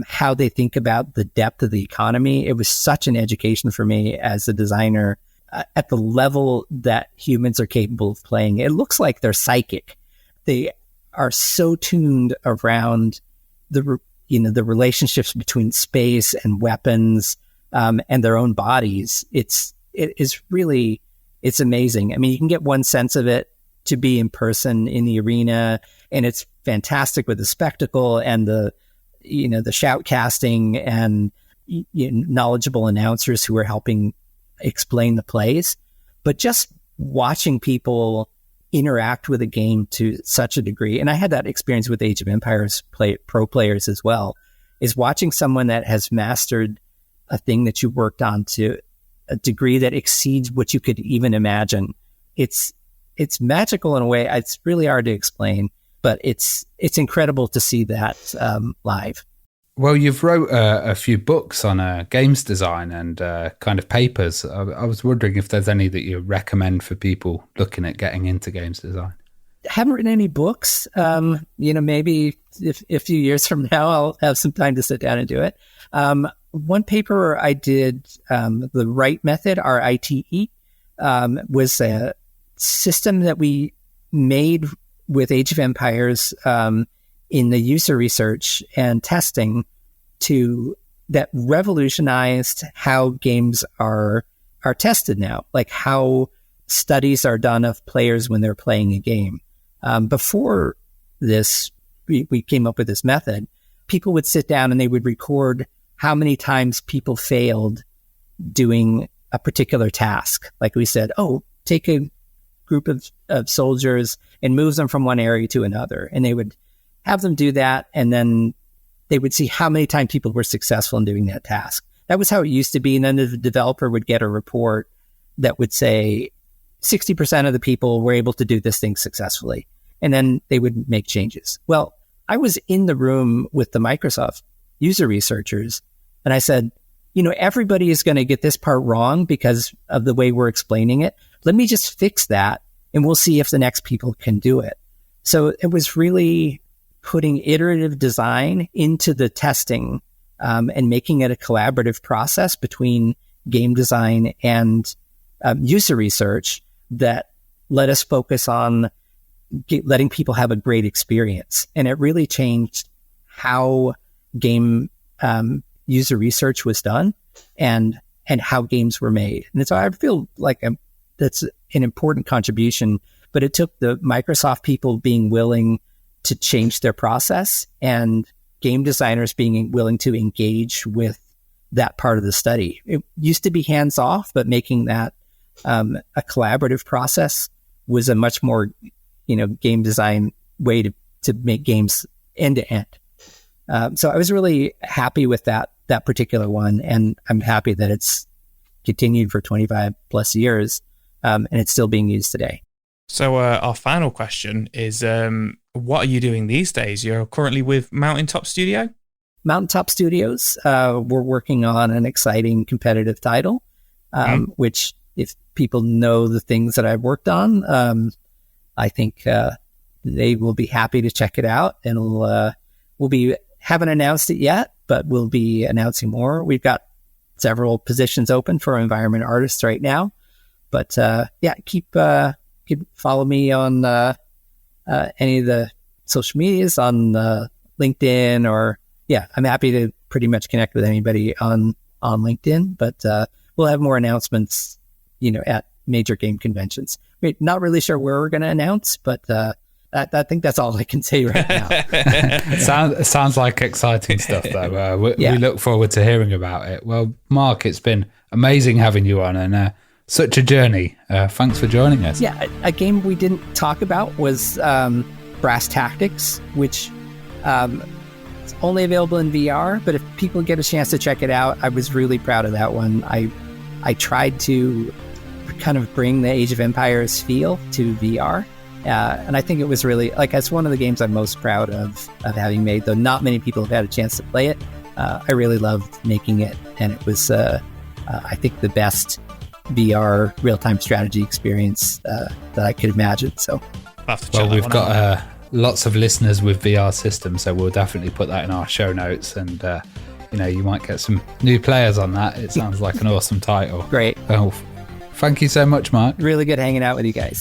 how they think about the depth of the economy, it was such an education for me as a designer at the level that humans are capable of playing. It looks like they're psychic. They are so tuned around the relationships between space and weapons and their own bodies. It's amazing. I mean, you can get one sense of it to be in person in the arena, and it's fantastic with the spectacle and the shoutcasting and knowledgeable announcers who are helping explain the plays. But just watching people interact with a game to such a degree, and I had that experience with Age of Empires pro players as well, is watching someone that has mastered a thing that you worked on to a degree that exceeds what you could even imagine. It's magical in a way. It's really hard to explain, but it's incredible to see that live. Well, you've wrote a few books on games design and kind of papers. I was wondering if there's any that you recommend for people looking at getting into games design. I haven't written any books. Maybe if a few years from now, I'll have some time to sit down and do it. One paper I did, the RITE method, RITE, was a system that we made with Age of Empires in the user research and testing that revolutionized how games are tested now, like how studies are done of players when they're playing a game. Before this, we came up with this method. People would sit down and they would record how many times people failed doing a particular task. Like we said, take a group of soldiers and move them from one area to another. And they would have them do that. And then they would see how many times people were successful in doing that task. That was how it used to be. And then the developer would get a report that would say 60% of the people were able to do this thing successfully. And then they would make changes. Well, I was in the room with the Microsoft user researchers, and I said, everybody is going to get this part wrong because of the way we're explaining it. Let me just fix that, and we'll see if the next people can do it. So it was really putting iterative design into the testing and making it a collaborative process between game design and user research that let us focus on letting people have a great experience. And it really changed how game user research was done and how games were made. And so I feel like that's an important contribution, but it took the Microsoft people being willing to change their process and game designers being willing to engage with that part of the study. It used to be hands off, but making that a collaborative process was a much more, game design way to make games end to end. So I was really happy with that particular one, and I'm happy that it's continued for 25 plus years, and it's still being used today. So our final question is, what are you doing these days? You're currently with Mountaintop Studio? Mountaintop Studios. We're working on an exciting competitive title, which if people know the things that I've worked on, I think they will be happy to check it out. And haven't announced it yet, but we'll be announcing more. We've got several positions open for environment artists right now. But keep follow me on any of the social medias on LinkedIn, or I'm happy to pretty much connect with anybody on LinkedIn. But we'll have more announcements, at major game conventions. We're not really sure where we're going to announce, but I think that's all I can say right now. It sounds like exciting stuff, though. We look forward to hearing about it. Well, Mark, it's been amazing having you on, and such a journey. Thanks for joining us. Yeah, a game we didn't talk about was Brass Tactics, which is only available in VR, but if people get a chance to check it out, I was really proud of that one. I tried to kind of bring the Age of Empires feel to VR. And I think it was really, it's one of the games I'm most proud of having made, though not many people have had a chance to play it. I really loved making it, and it was, I think, the best VR real-time strategy experience that I could imagine. So, we've got lots of listeners with VR systems, so we'll definitely put that in our show notes, and you might get some new players on that. It sounds like an awesome title. Great. Oh, thank you so much, Mark. Really good hanging out with you guys.